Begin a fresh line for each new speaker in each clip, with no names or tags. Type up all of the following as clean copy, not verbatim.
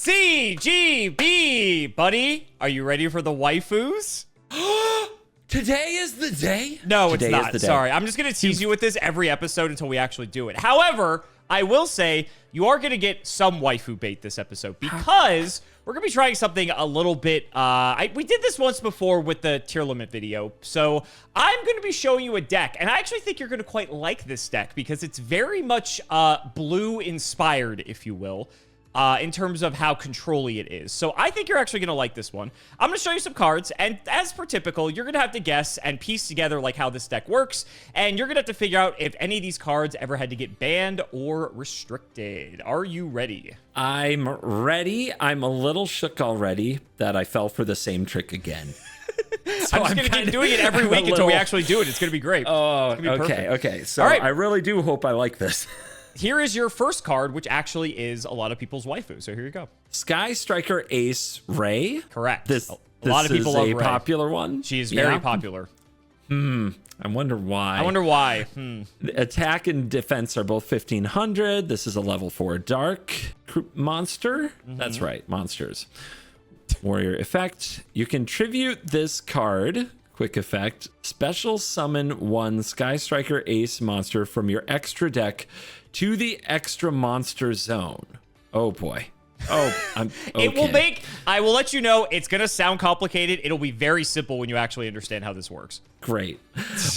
CGB, buddy. Are you ready for the waifus?
Today is the day?
No,
Today
it's not. Sorry. I'm just going to tease you with this every episode until we actually do it. However, I will say you are going to get some waifu bait this episode because we're going to be trying something a little bit. We did this once before with the tier limit video. So I'm going to be showing you a deck. And I actually think you're going to quite like this deck because it's very much blue inspired, if you will. In terms of how control-y it is. So I think you're actually going to like this one. I'm going to show you some cards, and as per typical, you're going to have to guess and piece together like how this deck works, and you're going to have to figure out if any of these cards ever had to get banned or restricted. Are you ready?
I'm ready. I'm a little shook already that I fell for the same trick again. So
I'm just going to keep doing it every week until we actually do it. It's going to be great.
Oh, okay. So
all right.
I really do hope I like this.
Here is your first card, which actually is a lot of people's waifu. So here you go.
Sky Striker Ace Raye.
Correct.
A
lot of people love Raye.
Popular one.
She is very popular.
I wonder why. Attack and defense are both 1500. This is a level 4 dark monster. That's right, monsters. Warrior effect. You can tribute this card. Quick effect. Special summon one Sky Striker Ace monster from your extra deck to the extra monster zone. Oh boy. Oh, I'm okay.
It will make, I will let you know, it's going to sound complicated. It'll be very simple when you actually understand how this works.
Great.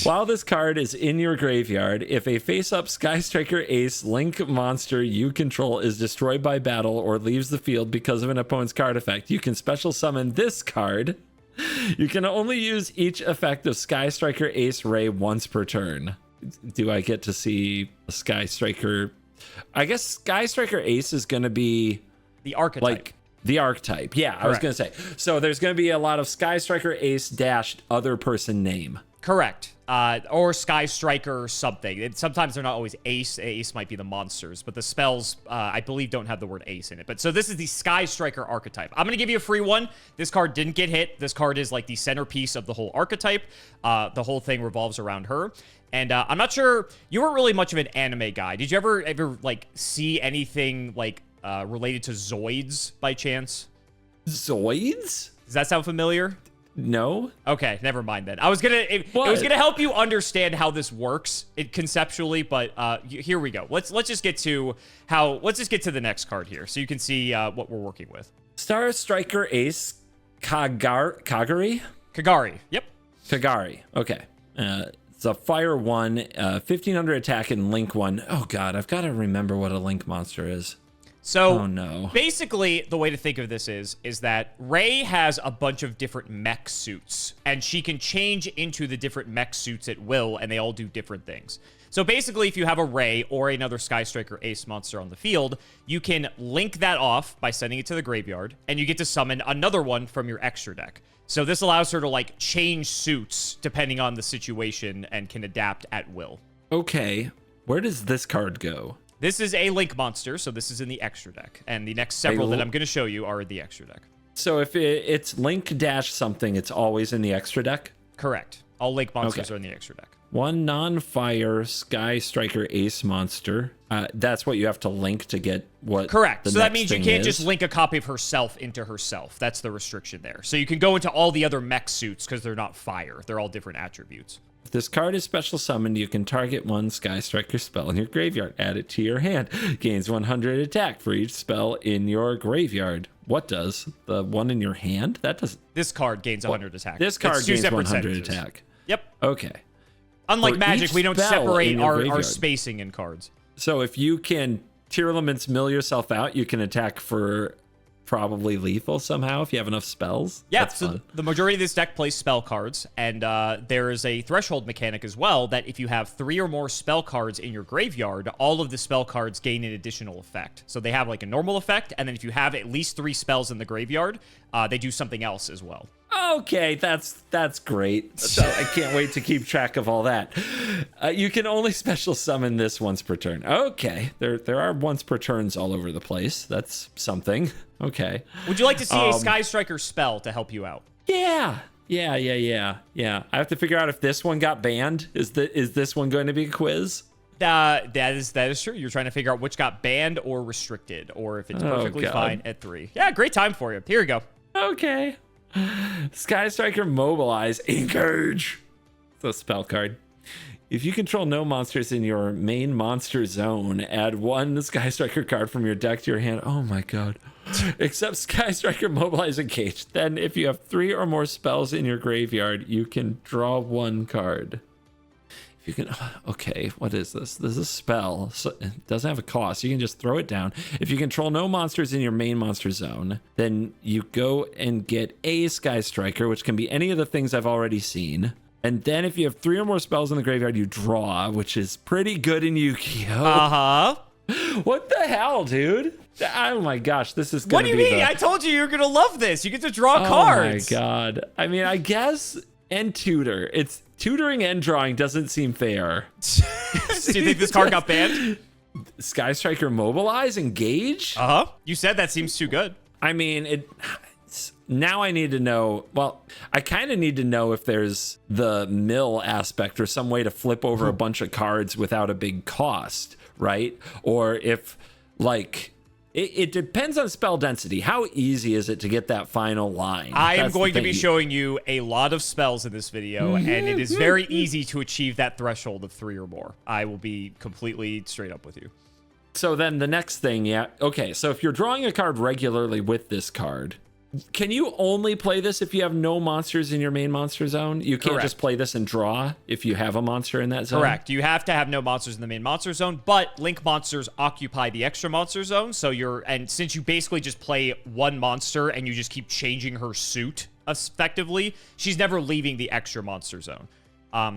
While this card is in your graveyard, if a face-up Sky Striker Ace Link monster you control is destroyed by battle or leaves the field because of an opponent's card effect, you can special summon this card. You can only use each effect of Sky Striker Ace Raye once per turn. Do I get to see a Sky Striker? I guess Sky Striker Ace is going to be
the archetype.
Like the archetype. Yeah, I was going to say. So there's going to be a lot of Sky Striker Ace dash other person name.
Correct. Or Sky Striker something. Sometimes they're not always ace. Ace might be the monsters, but the spells, I believe, don't have the word ace in it. But so this is the Sky Striker archetype. I'm going to give you a free one. This card didn't get hit. This card is like the centerpiece of the whole archetype. The whole thing revolves around her. And I'm not sure, you weren't really much of an anime guy. Did you ever like see anything like related to Zoids by chance?
Zoids?
Does that sound familiar?
No.
Okay, never mind then. It was gonna help you understand how this works conceptually, but here we go. Let's just get to the next card here, so you can see what we're working with.
Star Striker Ace Kagari.
Yep.
Kagari. Okay. It's a fire 1, 1500 attack and link 1. Oh god, I've got to remember what a link monster is.
So
oh, no.
Basically, the way to think of this is that Raye has a bunch of different mech suits, and she can change into the different mech suits at will, and they all do different things. So basically, if you have a Raye or another Sky Striker Ace monster on the field, you can link that off by sending it to the graveyard, and you get to summon another one from your extra deck. So this allows her to like change suits depending on the situation and can adapt at will.
Okay, where does this card go?
This is a Link monster, so this is in the extra deck. And the next several that I'm going to show you are in the extra deck.
So if it's Link dash something, it's always in the extra deck?
Correct. All Link monsters are in the extra deck.
One non-fire Sky Striker Ace monster. That's what you have to link to get what.
Correct. So that means you can't
is.
just link a copy of herself into herself. That's the restriction there. So you can go into all the other mech suits because they're not fire. They're all different attributes.
If this card is special summoned, you can target one Sky Striker spell in your graveyard. Add it to your hand. Gains 100 attack for each spell in your graveyard. What does? The one in your hand? That does.
This card gains 100 attack.
This card gains 100 attack.
Yep.
Okay.
Unlike Magic, we don't separate our spacing in cards.
So if you can tier elements mill yourself out, you can attack for probably lethal somehow if you have enough spells.
Yeah,
that's
so
fun.
The majority of this deck plays spell cards, and there is a threshold mechanic as well that if you have 3 or more spell cards in your graveyard, all of the spell cards gain an additional effect. So they have like a normal effect, and then if you have at least 3 spells in the graveyard, they do something else as well.
Okay, that's great. So I can't wait to keep track of all that. You can only special summon this once per turn. Okay, there are once per turns all over the place. That's something. Okay.
Would you like to see a Sky Striker spell to help you out?
Yeah. I have to figure out if this one got banned. Is this one going to be a quiz?
That is true. You're trying to figure out which got banned or restricted, or if it's perfectly fine at 3. Yeah, great time for you. Here we go.
Okay. Sky Striker Mobilize Engage. It's a spell card. If you control no monsters in your main monster zone, add 1 Sky Striker card from your deck to your hand. Oh my god. Except Sky Striker Mobilize Engage. Then if you have 3 or more spells in your graveyard, you can draw 1 card. If you can, okay, what is this? This is a spell. So it doesn't have a cost. You can just throw it down. If you control no monsters in your main monster zone, then you go and get a Sky Striker, which can be any of the things I've already seen. And then if you have 3 or more spells in the graveyard, you draw, which is pretty good in Yu-Gi-Oh!
Uh-huh.
What the hell, dude? Oh my gosh, this is gonna be
What do you mean? I told you were gonna love this. You get to draw cards.
Oh my god. I mean, I guess, and tutor. It's tutoring and drawing doesn't seem fair.
Do you think this card got banned?
Sky Striker Mobilize Engage?
Uh-huh. You said that seems too good.
I mean, now I need to know, well, I kind of need to know if there's the mill aspect or some way to flip over a bunch of cards without a big cost, right? Or if, like, it depends on spell density. How easy is it to get that final line?
I am going to be showing you a lot of spells in this video, and it is very easy to achieve that threshold of 3 or more. I will be completely straight up with you.
So then the next thing, yeah. Okay, so if you're drawing a card regularly with this card, can you only play this if you have no monsters in your main monster zone? You can't just play this and draw if you have a monster in that zone?
Correct. You have to have no monsters in the main monster zone, but link monsters occupy the extra monster zone. So and since you basically just play 1 monster and you just keep changing her suit effectively, she's never leaving the extra monster zone.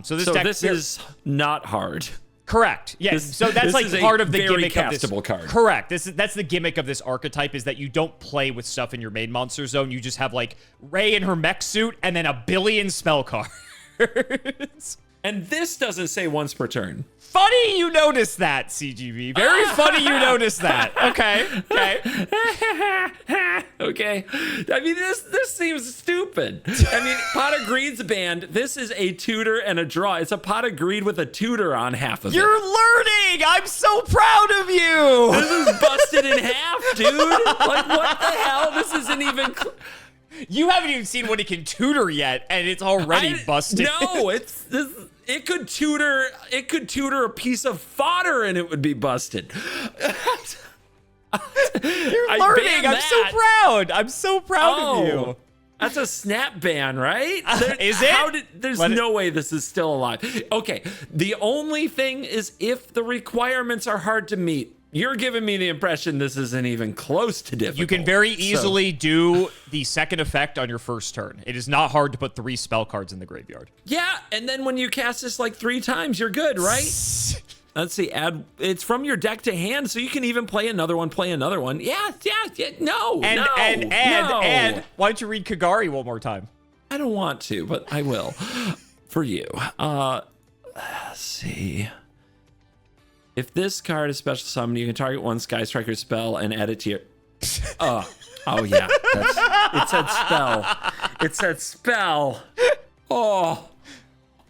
So this
is not hard.
Correct. Yes. So that's like part of the gimmick of this
card.
Correct. That's the gimmick of this archetype, is that you don't play with stuff in your main monster zone. You just have like Raye in her mech suit and then a billion spell cards.
And this doesn't say once per turn.
Funny you noticed that, CGB. Very funny you noticed that. Okay.
Okay. I mean, this seems stupid. I mean, Pot of Greed's banned. This is a tutor and a draw. It's a Pot of Greed with a tutor on half of it.
You're learning. I'm so proud of you.
This is busted in half, dude. Like, what the hell? This isn't even...
You haven't even seen what he can tutor yet, and it's already busted.
No, it could tutor a piece of fodder and it would be busted.
You're learning. I'm so proud. I'm so proud of you.
That's a snap ban, right?
Is it?
There's no way this is still alive. Okay, the only thing is if the requirements are hard to meet. You're giving me the impression this isn't even close to difficult.
You can very easily do the second effect on your first turn. It is not hard to put 3 spell cards in the graveyard.
Yeah, and then when you cast this like 3 times, you're good, right? Let's see, it's from your deck to hand, so you can even play another one, Yeah, no,
and why don't you read Kagari one more time?
I don't want to, but I will. For you. Let's see. If this card is special summoned, you can target 1 Sky Striker spell and add it to your... Oh yeah. It said spell. It said spell. Oh.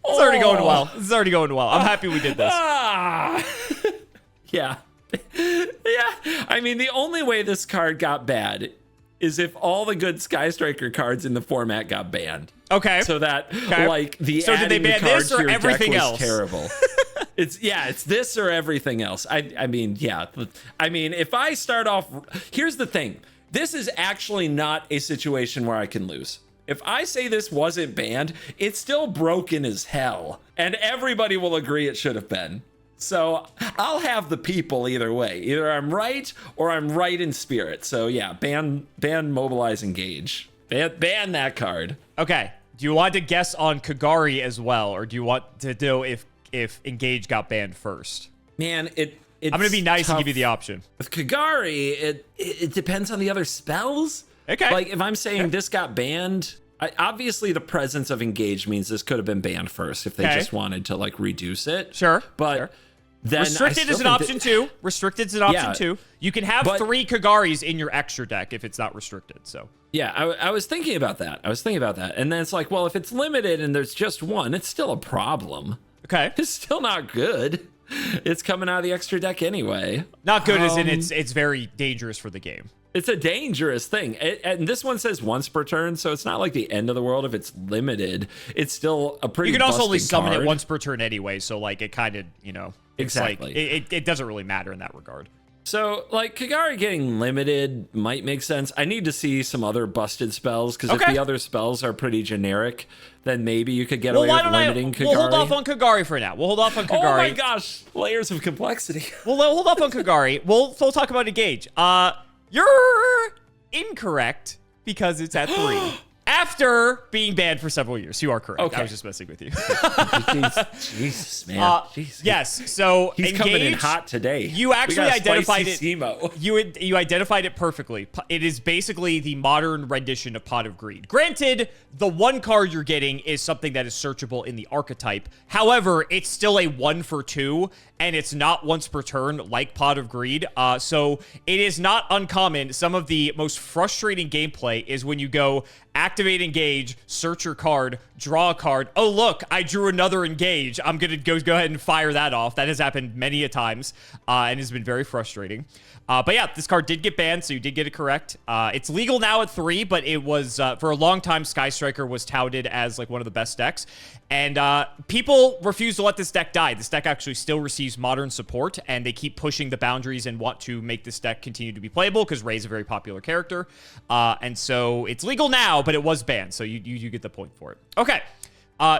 It's already going well. This is already going well. I'm happy we did this.
Yeah. Yeah. I mean, the only way this card got bad is if all the good Sky Striker cards in the format got banned.
Okay.
So that, like, the
so did they ban this or everything else?
Terrible. It's this or everything else. I mean, yeah. I mean, if I start off, here's the thing. This is actually not a situation where I can lose. If I say this wasn't banned, it's still broken as hell. And everybody will agree it should have been. So I'll have the people either way. Either I'm right or I'm right in spirit. So yeah, ban Mobilize Engage. Ban that card.
Okay. Do you want to guess on Kagari as well? Or do you want to know if Engage got banned first?
Man, it's
I'm going to be nice and give you the option.
With Kagari, it depends on the other spells.
Okay.
Like if I'm saying this got banned, obviously the presence of Engage means this could have been banned first if they just wanted to like reduce it.
Sure.
But then
restricted is an option too. Restricted is an option too. You can have 3 Kagaris in your extra deck if it's not restricted. So
yeah, I was thinking about that. And then it's like, well, if it's limited and there's just 1, it's still a problem.
Okay.
It's still not good. It's coming out of the extra deck anyway.
Not good as in it's very dangerous for the game.
It's a dangerous thing. And this one says once per turn, so it's not like the end of the world if it's limited. It's still a pretty
You can also only
busted
summon
card.
it once per turn anyway, so like it kind of, you know, it's
Exactly.
like it doesn't really matter in that regard.
So, like, Kagari getting limited might make sense. I need to see some other busted spells, because if the other spells are pretty generic, then maybe you could get away with limiting Kagari.
We'll hold off on Kagari for now. We'll hold off on Kagari.
Oh my gosh, layers of complexity.
We'll hold off on Kagari. We'll talk about Engage. You're incorrect because it's at 3. After being banned for several years. You are correct.
Okay.
I was just messing with you.
Jesus, man.
Yes. So
he's
Engage,
coming in hot today.
You actually identified it.
Cimo.
You identified it perfectly. It is basically the modern rendition of Pot of Greed. Granted, the one card you're getting is something that is searchable in the archetype. However, it's still a 1 for 2, and it's not once per turn like Pot of Greed. So it is not uncommon. Some of the most frustrating gameplay is when you go activate Engage, search your card, draw a card. Oh, look, I drew another Engage. I'm going to go ahead and fire that off. That has happened many a times and has been very frustrating. But yeah, this card did get banned, so you did get it correct. It's legal now at 3, but it was, for a long time, Sky Striker was touted as like one of the best decks. And people refuse to let this deck die. This deck actually still receives modern support, and they keep pushing the boundaries and want to make this deck continue to be playable because Raye's a very popular character. And so it's legal now, but it was banned, so you get the point for it. Okay.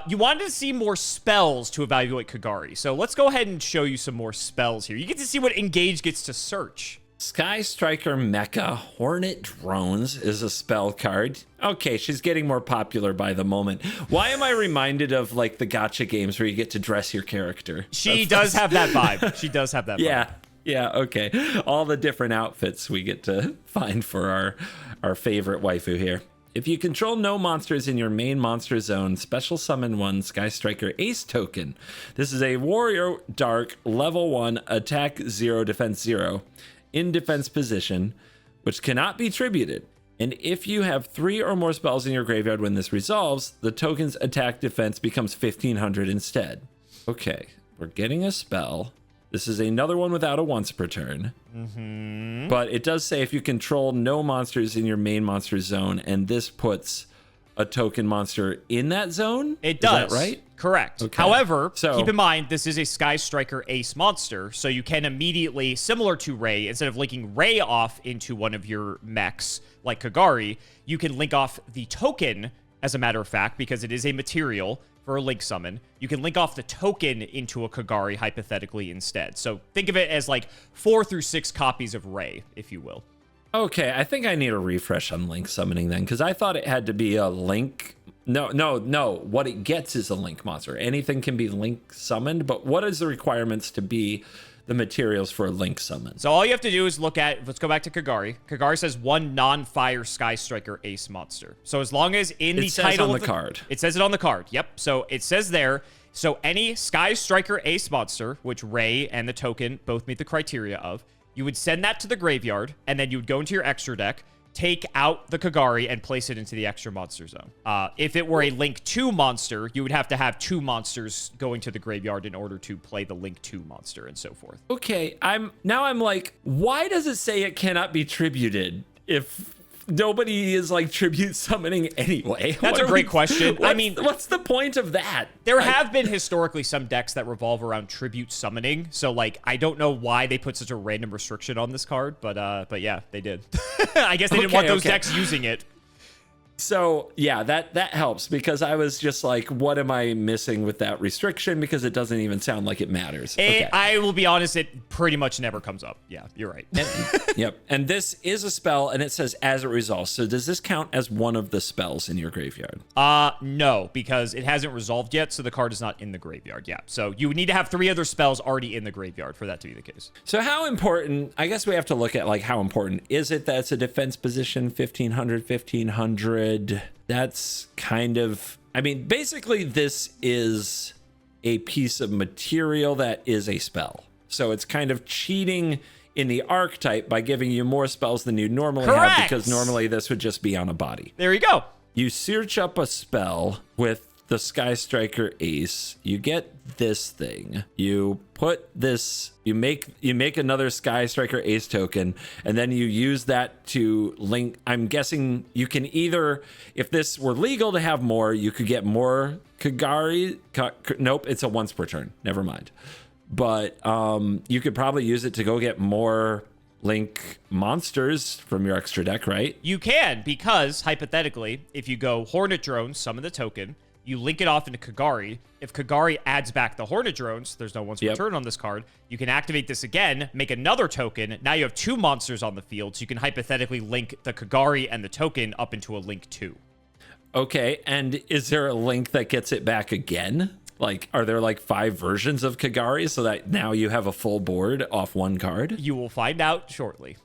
You wanted to see more spells to evaluate Kagari. So let's go ahead and show you some more spells here. You get to see what Engage gets to search.
Sky Striker Mecha Hornet Drones is a spell card. Okay, she's getting more popular by the moment. Why am I reminded of like the gacha games where you get to dress your character?
She does have that vibe. She does have that vibe.
Yeah, okay. All the different outfits we get to find for our favorite waifu here. If you control no monsters in your main monster zone, special summon 1 Sky Striker Ace token. This is a Warrior Dark level 1 attack 0 defense 0 in defense position, which cannot be tributed. And if you have 3 or more spells in your graveyard when this resolves, the token's attack defense becomes 1500 instead. Okay, we're getting a spell. This is another one without a once per turn. But it does say if you control no monsters in your main monster zone, and this puts a token monster in that zone?
It does.
Is that right?
Correct.
Okay.
However,
So-
keep in mind, this is a Sky Striker Ace monster, so you can immediately, similar to Raye, instead of linking Raye off into one of your mechs, like Kagari, you can link off the token, as a matter of fact, because it is a material for a link summon. You can link off the token into a Kagari, hypothetically, instead. So think of it as like 4 through 6 copies of Raye, if you will.
Okay, I think I need a refresh on link summoning then, because I thought it had to be a link. No. What it gets is a link monster. Anything can be link summoned, but what is the requirements to be the materials for a link summon?
So all you have to do is look at, let's go back to Kagari. Kagari says 1 non-fire Sky Striker Ace monster. So as long as in the title
on the card.
It says it on the card. Yep. So it says there. So any Sky Striker Ace monster, which Raye and the token both meet the criteria of, you would send that to the graveyard, and then you would go into your extra deck, take out the Kagari, and place it into the extra monster zone. If it were a Link 2 monster, you would have to have 2 monsters going to the graveyard in order to play the Link 2 monster and so forth.
Okay, I'm like, why does it say it cannot be tributed if nobody is like tribute summoning anyway?
That's a great question. I mean,
what's the point of that?
There have been historically some decks that revolve around tribute summoning. So like, I don't know why they put such a random restriction on this card, but yeah, they did. I guess they didn't want those decks using it.
So yeah, that helps, because I was just like, what am I missing with that restriction? Because it doesn't even sound like it matters. Okay.
I will be honest, it pretty much never comes up. Yeah, you're right.
Yep. And this is a spell, and it says as it resolves. So does this count as one of the spells in your graveyard?
No, because it hasn't resolved yet, so the card is not in the graveyard. Yeah. So you would need to have 3 other spells already in the graveyard for that to be the case.
So how important, I guess we have to look at like how important is it that it's a defense position, 1500. That's kind of, I mean, basically this is a piece of material that is a spell. So it's kind of cheating in the archetype by giving you more spells than you normally have, because normally this would just be on a body.
There you go.
You search up a spell with
You can, because hypothetically, if you go Hornet Drones, summon the token, you link it off into Kagari. If Kagari adds back the Hornet Drones, there's no once per turn on this card. You can activate this again, make another token. Now you have 2 monsters on the field, so you can hypothetically link the Kagari and the token up into a Link 2.
Okay, and is there a Link that gets it back again? Like, are there like 5 versions of Kagari so that now you have a full board off 1 card?
You will find out shortly.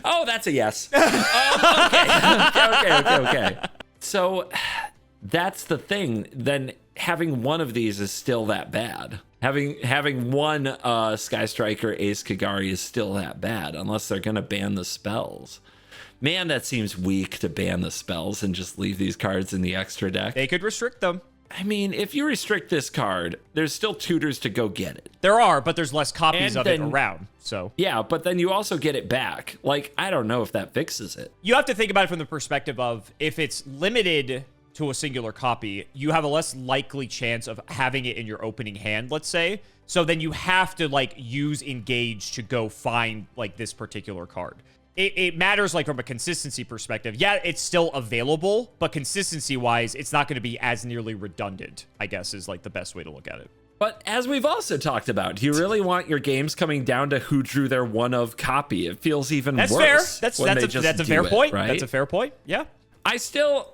Oh, that's a yes. Okay. So that's the thing. Then having one of these is still that bad. Having one Sky Striker Ace Kagari is still that bad, unless they're going to ban the spells. Man, that seems weak to ban the spells and just leave these cards in the extra deck.
They could restrict them.
I mean, if you restrict this card, there's still tutors to go get it.
There are, but there's less copies of it around, so.
Yeah, but then you also get it back. Like, I don't know if that fixes it.
You have to think about it from the perspective of, if it's limited to a singular copy, you have a less likely chance of having it in your opening hand, let's say. So then you have to, like, use Engage to go find, like, this particular card. It matters, like, from a consistency perspective. Yeah, it's still available, but consistency-wise, it's not going to be as nearly redundant, I guess, is, like, the best way to look at it.
But as we've also talked about, do you really want your games coming down to who drew their one-of copy? It feels even worse.
That's fair. That's a fair point. Right? That's a fair point. Yeah.
I feel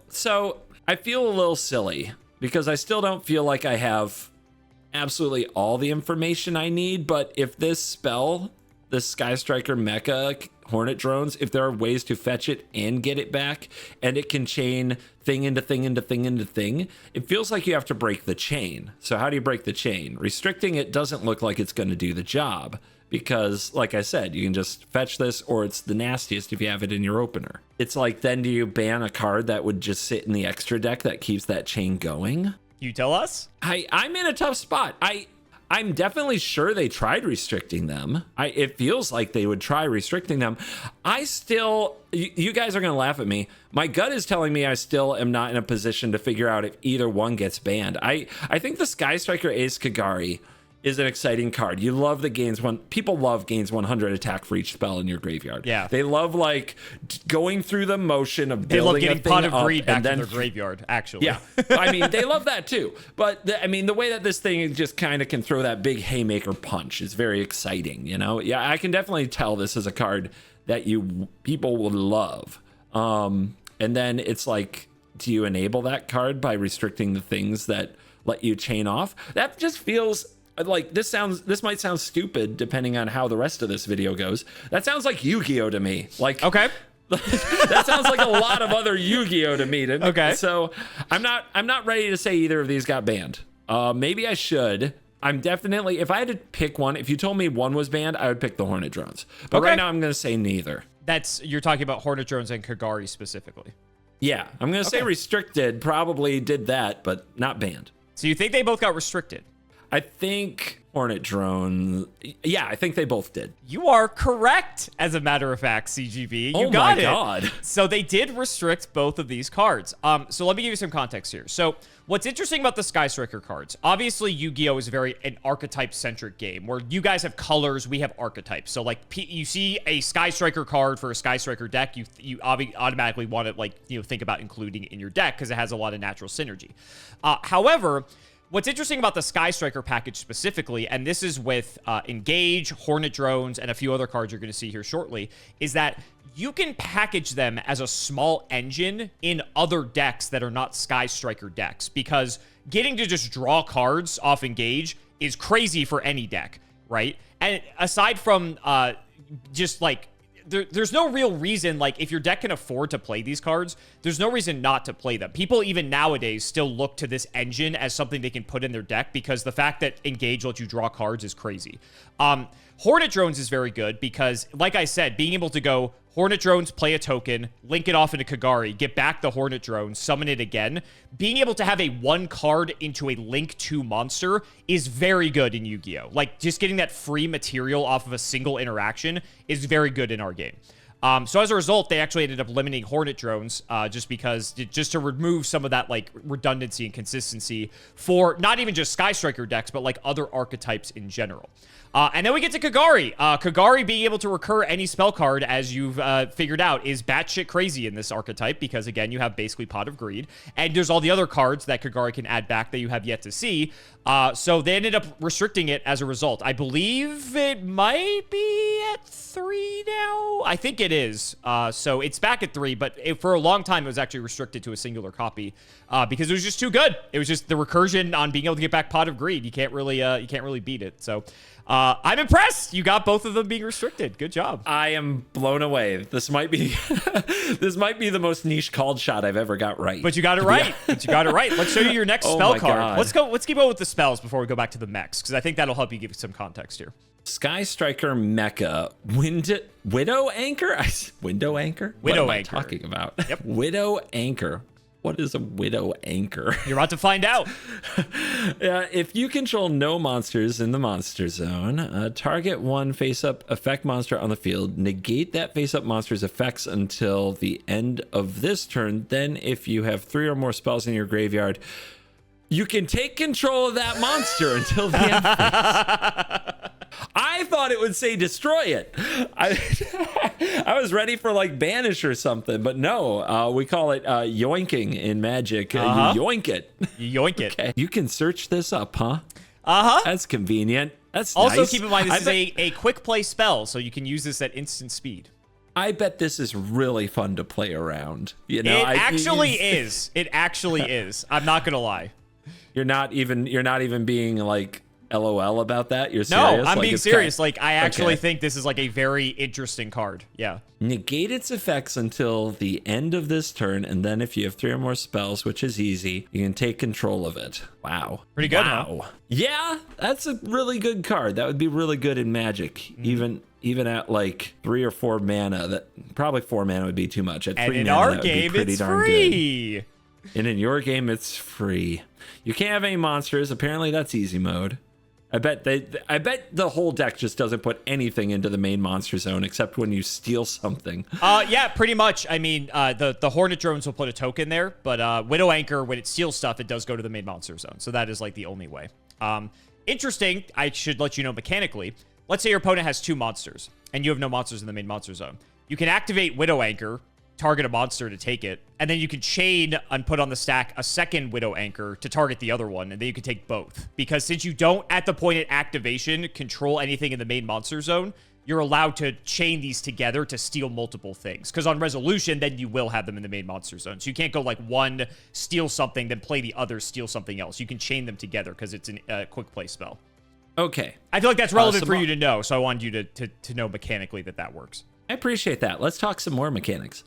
a little silly because I still don't feel like I have absolutely all the information I need. But if this spell, the Sky Striker Mecha Hornet Drones, if there are ways to fetch it and get it back, and it can chain thing into thing into thing into thing, it feels like you have to break the chain. So how do you break the chain? Restricting it doesn't look like it's going to do the job, because like I said, you can just fetch this, or it's the nastiest if you have it in your opener. It's like, then do you ban a card that would just sit in the extra deck that keeps that chain going?
You tell us?
I'm in a tough spot. I'm definitely sure they tried restricting them. It feels like they would try restricting them. You guys are going to laugh at me. My gut is telling me I still am not in a position to figure out if either one gets banned. I think the Sky Striker Ace Kagari is an exciting card. You love the people love gains 100 attack for each spell in your graveyard.
Yeah.
They love, like, going through the motion of building a thing up. They love getting Pot of Greed
back in their graveyard, actually.
Yeah. I mean, they love that too. But the way that this thing just kind of can throw that big haymaker punch is very exciting, you know? Yeah, I can definitely tell this is a card that people will love. And then it's like, do you enable that card by restricting the things that let you chain off? That just feels like, this might sound stupid depending on how the rest of this video goes. That sounds like Yu-Gi-Oh to me. Like, okay. That sounds like a lot of other Yu-Gi-Oh to me. Okay. So I'm not ready to say either of these got banned. Maybe I should. I'm definitely, if I had to pick one, if you told me one was banned, I would pick the Hornet Drones. But right now I'm going to say neither.
You're talking about Hornet Drones and Kagari specifically.
Yeah, I'm going to say restricted probably did that, but not banned.
So you think they both got restricted?
I think Hornet Drone. Yeah, I think they both did.
You are correct, as a matter of fact, CGB. You got it. Oh my god. So they did restrict both of these cards. So let me give you some context here. So what's interesting about the Sky Striker cards, obviously Yu-Gi-Oh! Is an archetype-centric game, where you guys have colors, we have archetypes. So like you see a Sky Striker card for a Sky Striker deck, you automatically want to think about including it in your deck because it has a lot of natural synergy. However, what's interesting about the Sky Striker package specifically, and this is with Engage, Hornet Drones, and a few other cards you're going to see here shortly, is that you can package them as a small engine in other decks that are not Sky Striker decks, because getting to just draw cards off Engage is crazy for any deck, right? And aside from just like, there's no real reason, like, if your deck can afford to play these cards, there's no reason not to play them. People even nowadays still look to this engine as something they can put in their deck, because the fact that Engage lets you draw cards is crazy. Hornet Drones is very good because, like I said, being able to go Hornet Drones, play a token, link it off into Kagari, get back the Hornet Drone, summon it again. Being able to have a 1 card into a link 2 monster is very good in Yu-Gi-Oh! Like, just getting that free material off of a single interaction is very good in our game. So as a result, they actually ended up eliminating Hornet Drones just to remove some of that like redundancy and consistency for not even just Sky Striker decks, but like other archetypes in general. And then we get to Kagari. Kagari being able to recur any spell card, as you've figured out, is batshit crazy in this archetype because, again, you have basically Pot of Greed. And there's all the other cards that Kagari can add back that you have yet to see. So they ended up restricting it as a result. I believe it might be at 3 now. I think it is. So it's back at 3, but for a long time, it was actually restricted to a singular copy because it was just too good. It was just the recursion on being able to get back Pot of Greed. You can't really beat it. So I'm impressed. You got both of them being restricted. Good job.
I am blown away. This might be the most niche called shot I've ever got right.
But you got it right. But you got it right. Let's show you your next spell card.
God.
Let's keep on with the spells before we go back to the mechs, because I think that'll help you give some context here.
Sky Striker Mecha Widow Anchor? Window Anchor? What am I talking about?
Yep.
Widow Anchor. What is a Widow Anchor?
You're about to find out.
If you control no monsters in the monster zone, target 1 face-up effect monster on the field, negate that face-up monster's effects until the end of this turn. Then if you have 3 or more spells in your graveyard, you can take control of that monster until the end phase. I thought it would say destroy it. I was ready for like banish or something, but no, we call it yoinking in Magic. You yoink it.
You yoink it.
Okay. You can search this up, huh? That's convenient. That's
also
nice.
Keep in mind, this is a quick play spell, so you can use this at instant speed.
I bet this is really fun to play around. You know,
it actually is. It actually is. I'm not gonna lie.
You're not even being like LOL about that? You're serious?
No, I'm being serious. Like, I actually think this is like a very interesting card. Yeah.
Negate its effects until the end of this turn, and then if you have 3 or more spells, which is easy, you can take control of it. Wow.
Pretty good,
wow.
Huh?
Yeah, that's a really good card. That would be really good in Magic. Even at like 3 or 4 mana. That probably 4 mana would be too much. At 3
and in
mana,
our game, it's free.
And in your game, it's free. You can't have any monsters. Apparently, that's easy mode. I bet the whole deck just doesn't put anything into the main monster zone except when you steal something.
Yeah, pretty much. I mean, the Hornet Drones will put a token there, but Widow Anchor, when it steals stuff, it does go to the main monster zone. So that is like the only way. Interesting. I should let you know mechanically. Let's say your opponent has 2 monsters and you have no monsters in the main monster zone. You can activate Widow Anchor, target a monster to take it, and then you can chain and put on the stack a second Widow Anchor to target the other one, and then you can take both. Because since you don't, at the point of activation, control anything in the main monster zone, you're allowed to chain these together to steal multiple things. Because on resolution, then you will have them in the main monster zone. So you can't go like one, steal something, then play the other, steal something else. You can chain them together because it's a quick play spell.
Okay.
I feel like that's relevant for you to know, so I wanted you to know mechanically that works.
I appreciate that. Let's talk some more mechanics.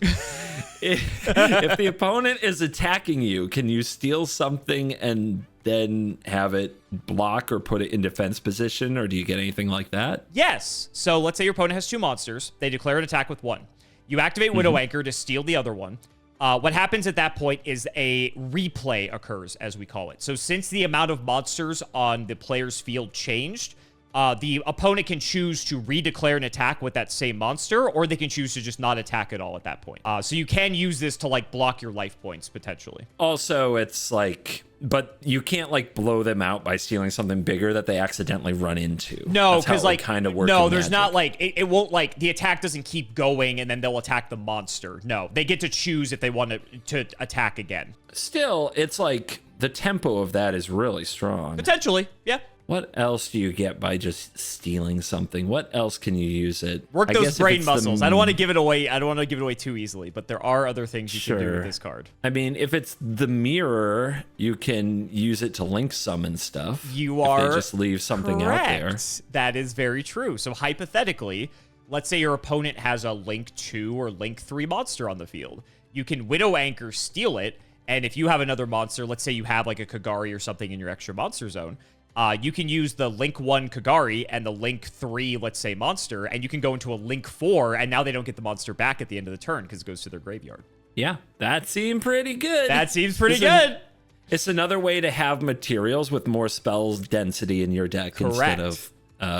if the opponent is attacking you, can you steal something and then have it block or put it in defense position, or do you get anything like that?
Yes. So let's say your opponent has 2 monsters. They declare an attack with 1. You activate Widow Anchor to steal the other one. What happens at that point is a replay occurs, as we call it. So since the amount of monsters on the player's field changed, the opponent can choose to redeclare an attack with that same monster, or they can choose to just not attack at all at that point. So you can use this to like block your life points potentially.
Also, it's like, but you can't like blow them out by stealing something bigger that they accidentally run into.
No, because like
kind of works.
No, there's not like it won't like the attack doesn't keep going and then they'll attack the monster. No, they get to choose if they want to attack again.
Still, it's like the tempo of that is really strong.
Potentially, yeah.
What else do you get by just stealing something? What else can you use it?
Work those brain muscles. I don't want to give it away. I don't want to give it away too easily, but there are other things you can do with this card.
I mean, if it's the mirror, you can use it to link summon stuff.
You are
if they just leave something out there.
That is very true. So hypothetically, let's say your opponent has a link 2 or link 3 monster on the field. You can Widow Anchor, steal it, and if you have another monster, let's say you have like a Kagari or something in your extra monster zone, you can use the Link 1 Kagari and the Link 3, let's say, monster, and you can go into a Link 4, and now they don't get the monster back at the end of the turn because it goes to their graveyard.
Yeah, that seemed pretty good.
That seems pretty good.
It's another way to have materials with more spells density in your deck instead of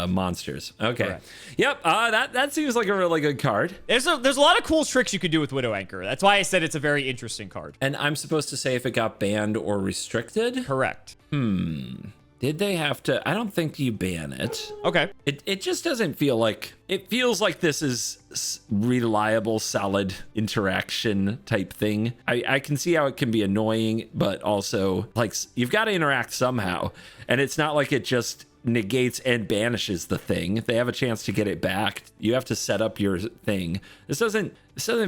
monsters. Okay.
Correct.
Yep. That seems like a really good card.
There's a lot of cool tricks you could do with Widow Anchor. That's why I said it's a very interesting card.
And I'm supposed to say if it got banned or restricted?
Correct.
Did they have to? I don't think you ban it.
Okay.
It just doesn't feel like, it feels like this is reliable, solid interaction type thing. I can see how it can be annoying, but also like you've got to interact somehow. And it's not like it just negates and banishes the thing. They have a chance to get it back. You have to set up your thing. This doesn't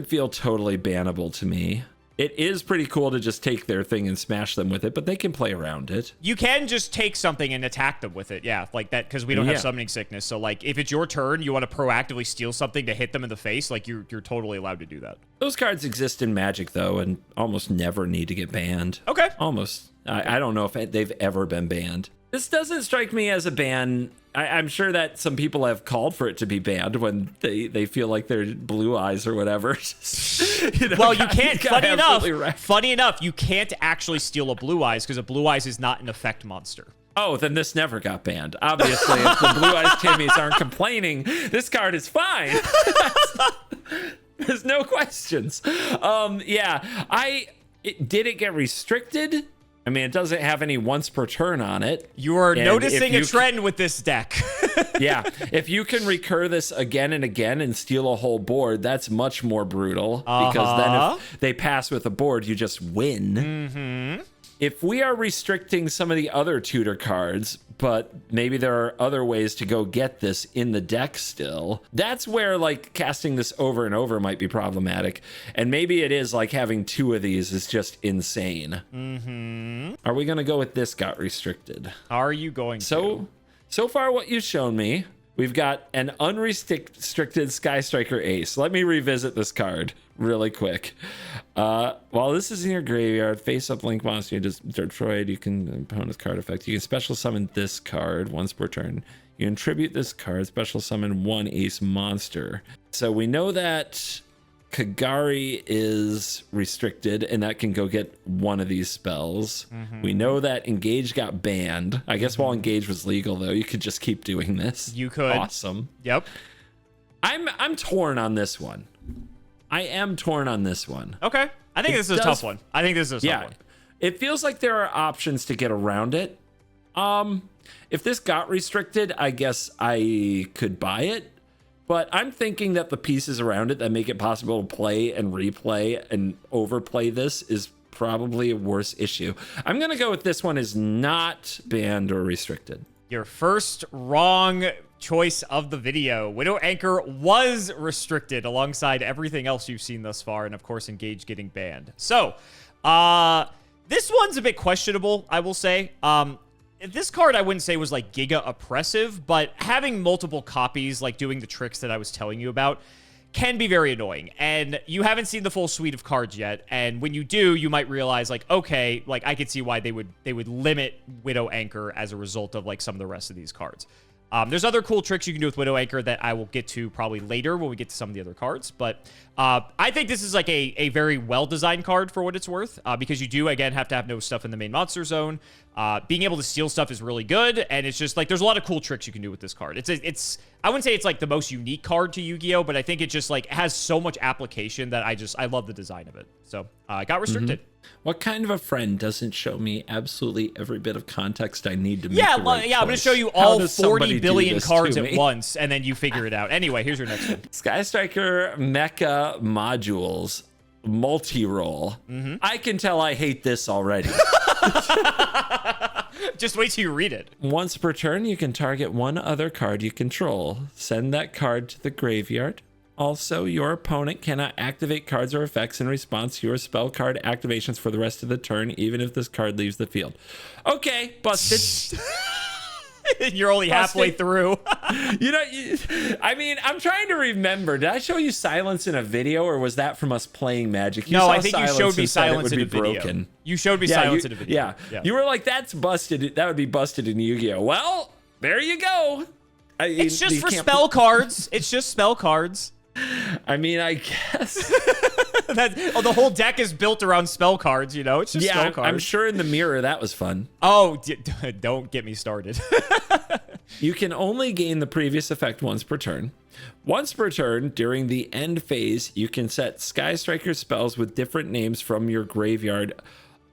feel totally bannable to me. It is pretty cool to just take their thing and smash them with it, but they can play around it.
You can just take something and attack them with it. Yeah, like that, because we don't have summoning sickness. So like if it's your turn, you want to proactively steal something to hit them in the face, like you're totally allowed to do that.
Those cards exist in Magic though, and almost never need to get banned.
Okay.
Almost. I don't know if they've ever been banned. This doesn't strike me as a ban. I'm sure that some people have called for it to be banned when they feel like they're blue eyes or whatever.
Well, you can't. Funny enough, you can't actually steal a blue eyes because a blue eyes is not an effect monster.
Oh, then this never got banned. Obviously, if the blue eyes Timmies aren't complaining, this card is fine. There's no questions. Did it get restricted? I mean, it doesn't have any once per turn on it.
You are noticing a trend with this deck.
Yeah. If you can recur this again and again and steal a whole board, that's much more brutal. Because then if they pass with a board, you just win. If we are restricting some of the other tutor cards, but maybe there are other ways to go get this in the deck still, that's where like casting this over and over might be problematic. And maybe it is like having two of these is just insane. Are we going to go with this got restricted?
Are you going to?
So far what you've shown me, we've got an unrestricted Sky Striker Ace. Let me revisit this card really quick. While this is in your graveyard, face up Link monster you just destroyed, you can opponent's card effect. You can special summon this card once per turn. You can tribute this card, special summon one Ace monster. So we know that Kagari is restricted, and that can go get one of these spells. We know that Engage got banned. I guess while Engage was legal, though, you could just keep doing this.
You could.
Awesome.
Yep.
I'm torn on this one. I am torn on this one.
Okay. I think this is a tough one.
It feels like there are options to get around it. If this got restricted, I guess I could buy it. But I'm thinking that the pieces around it that make it possible to play and replay and overplay this is probably a worse issue. I'm going to go with this one is not banned or restricted.
Your first wrong choice of the video. Widow Anchor was restricted alongside everything else you've seen thus far, and of course Engage getting banned. So, this one's a bit questionable, I will say. This card I wouldn't say was like giga oppressive, but having multiple copies, like doing the tricks that I was telling you about, can be very annoying. And you haven't seen the full suite of cards yet, and when you do, you might realize like, okay, like I could see why they would limit Widow Anchor as a result of like some of the rest of these cards. There's other cool tricks you can do with Widow Anchor that I will get to probably later when we get to some of the other cards. But I think this is like a very well-designed card for what it's worth, because you do, again, have to have no stuff in the main monster zone. Being able to steal stuff is really good, and it's just like there's a lot of cool tricks you can do with this card. It's I wouldn't say it's like the most unique card to Yu-Gi-Oh, but I think it just like has so much application that I love the design of it. So it got restricted.
What kind of a friend doesn't show me absolutely every bit of context I need to make the right choice?
I'm going to show you all 40 billion cards at once, and then you figure it out. Anyway, here's your next one.
Sky Striker Mecha Modules Multirole. I can tell I hate this already.
Just wait till you read it.
Once per turn, you can target one other card you control. Send that card to the graveyard. Also, your opponent cannot activate cards or effects in response to your spell card activations for the rest of the turn, even if this card leaves the field. Okay, busted.
You're only halfway through.
I mean, I'm trying to remember. Did I show you silence in a video, or was that from us playing Magic?
No, I think you showed me silence in a video. Broken. You showed me silence in a video.
Yeah. You were like, that's busted. That would be busted in Yu-Gi-Oh! Well, there you go.
It's just for spell cards. It's just spell cards.
I mean, I guess.
The whole deck is built around spell cards, you know? It's just spell cards.
I'm sure in the mirror that was fun.
Oh, don't get me started.
You can only gain the previous effect once per turn. Once per turn, during the end phase, you can set Sky Striker spells with different names from your graveyard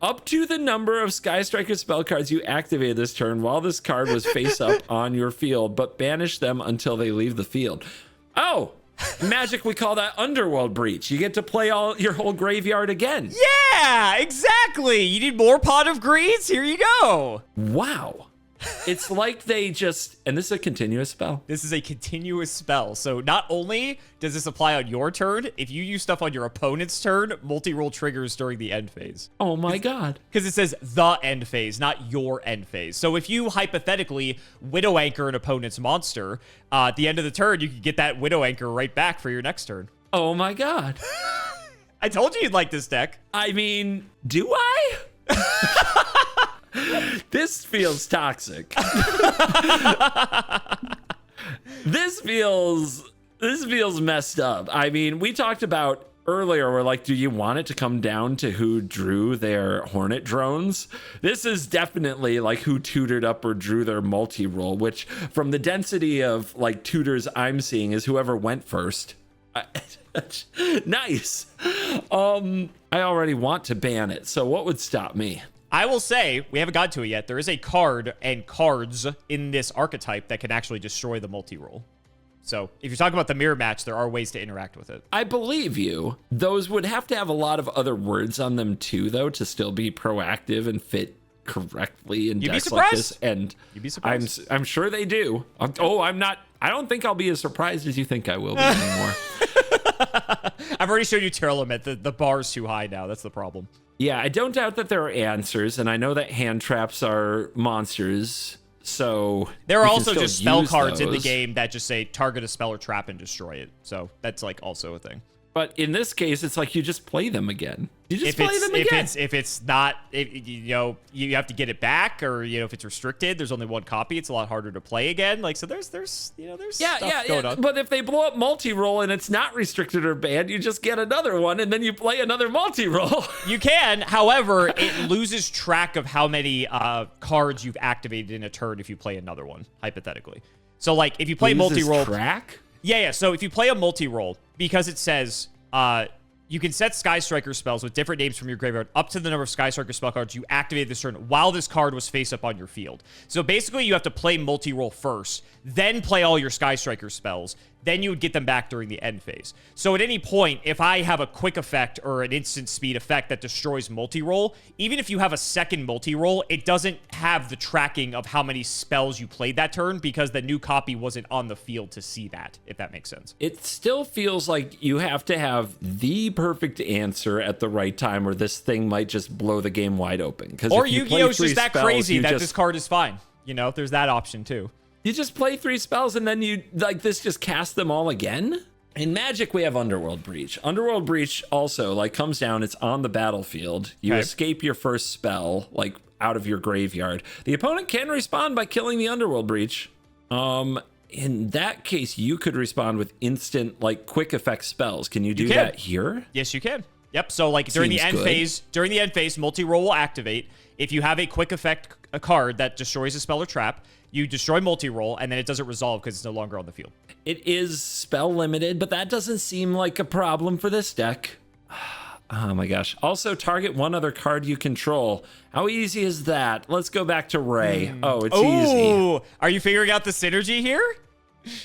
up to the number of Sky Striker spell cards you activated this turn while this card was face up on your field, but banish them until they leave the field. Oh! Magic, we call that Underworld Breach. You get to play your whole graveyard again.
Yeah, exactly. You need more Pot of Greeds? Here you go.
Wow. It's like they just, and this is a continuous spell.
This is a continuous spell. So not only does this apply on your turn, if you use stuff on your opponent's turn, multi-roll triggers during the end phase.
Oh my God.
Because it says the end phase, not your end phase. So if you hypothetically Widow Anchor an opponent's monster, at the end of the turn, you can get that Widow Anchor right back for your next turn.
Oh my God.
I told you you'd like this deck.
I mean, do I? This feels toxic. This feels messed up. I mean, we talked about earlier, we're like, do you want it to come down to who drew their Hornet Drones? This is definitely like who tutored up or drew their multi-roll, which from the density of like tutors I'm seeing is whoever went first. Nice. I already want to ban it, so what would stop me?
I will say, we haven't got to it yet, there is a card and cards in this archetype that can actually destroy the multi-roll. So if you're talking about the mirror match, there are ways to interact with it.
I believe you. Those would have to have a lot of other words on them too, though, to still be proactive and fit correctly in decks like this. And
you'd be surprised.
I'm sure they do. I don't think I'll be as surprised as you think I will be anymore.
I've already showed you Tearlament. The bar's too high now. That's the problem.
Yeah, I don't doubt that there are answers, and I know that hand traps are monsters, so
there are also just spell cards in the game that just say target a spell or trap and destroy it. So that's like also a thing.
But in this case, it's like you just play them again. You just play them again.
If it's not, you know, you have to get it back, or you know, if it's restricted, there's only one copy. It's a lot harder to play again. Like so, there's stuff going on.
But if they blow up multi-roll and it's not restricted or banned, you just get another one and then you play another multi-roll.
You can, however, it loses track of how many cards you've activated in a turn if you play another one, hypothetically. So like if you play multi-roll,
track.
Yeah. So if you play a multi-roll, because it says you can set Sky Striker spells with different names from your graveyard up to the number of Sky Striker spell cards you activated this turn while this card was face up on your field. So basically, you have to play multi-roll first, then play all your Sky Striker spells. Then you would get them back during the end phase. So at any point, if I have a quick effect or an instant speed effect that destroys multi-roll, even if you have a second multi-roll, it doesn't have the tracking of how many spells you played that turn because the new copy wasn't on the field to see that, if that makes sense.
It still feels like you have to have the perfect answer at the right time or this thing might just blow the game wide open.
Or Yu-Gi-Oh's just that crazy that this card is fine. You know, there's that option too.
You just play 3 spells and then you, like, this just cast them all again? In Magic, we have Underworld Breach. Underworld Breach also, like, comes down, it's on the battlefield. You escape your first spell, like, out of your graveyard. The opponent can respond by killing the Underworld Breach. In that case, you could respond with instant, like, quick effect spells. Can you do that here?
Yes, you can. Yep, so, like, during the end phase, multi-roll will activate. If you have a quick effect a card that destroys a spell or trap, you destroy multi-roll, and then it doesn't resolve because it's no longer on the field.
It is spell limited, but that doesn't seem like a problem for this deck. Oh my gosh. Also, target one other card you control. How easy is that? Let's go back to Raye. Oh, it's easy.
Are you figuring out the synergy here?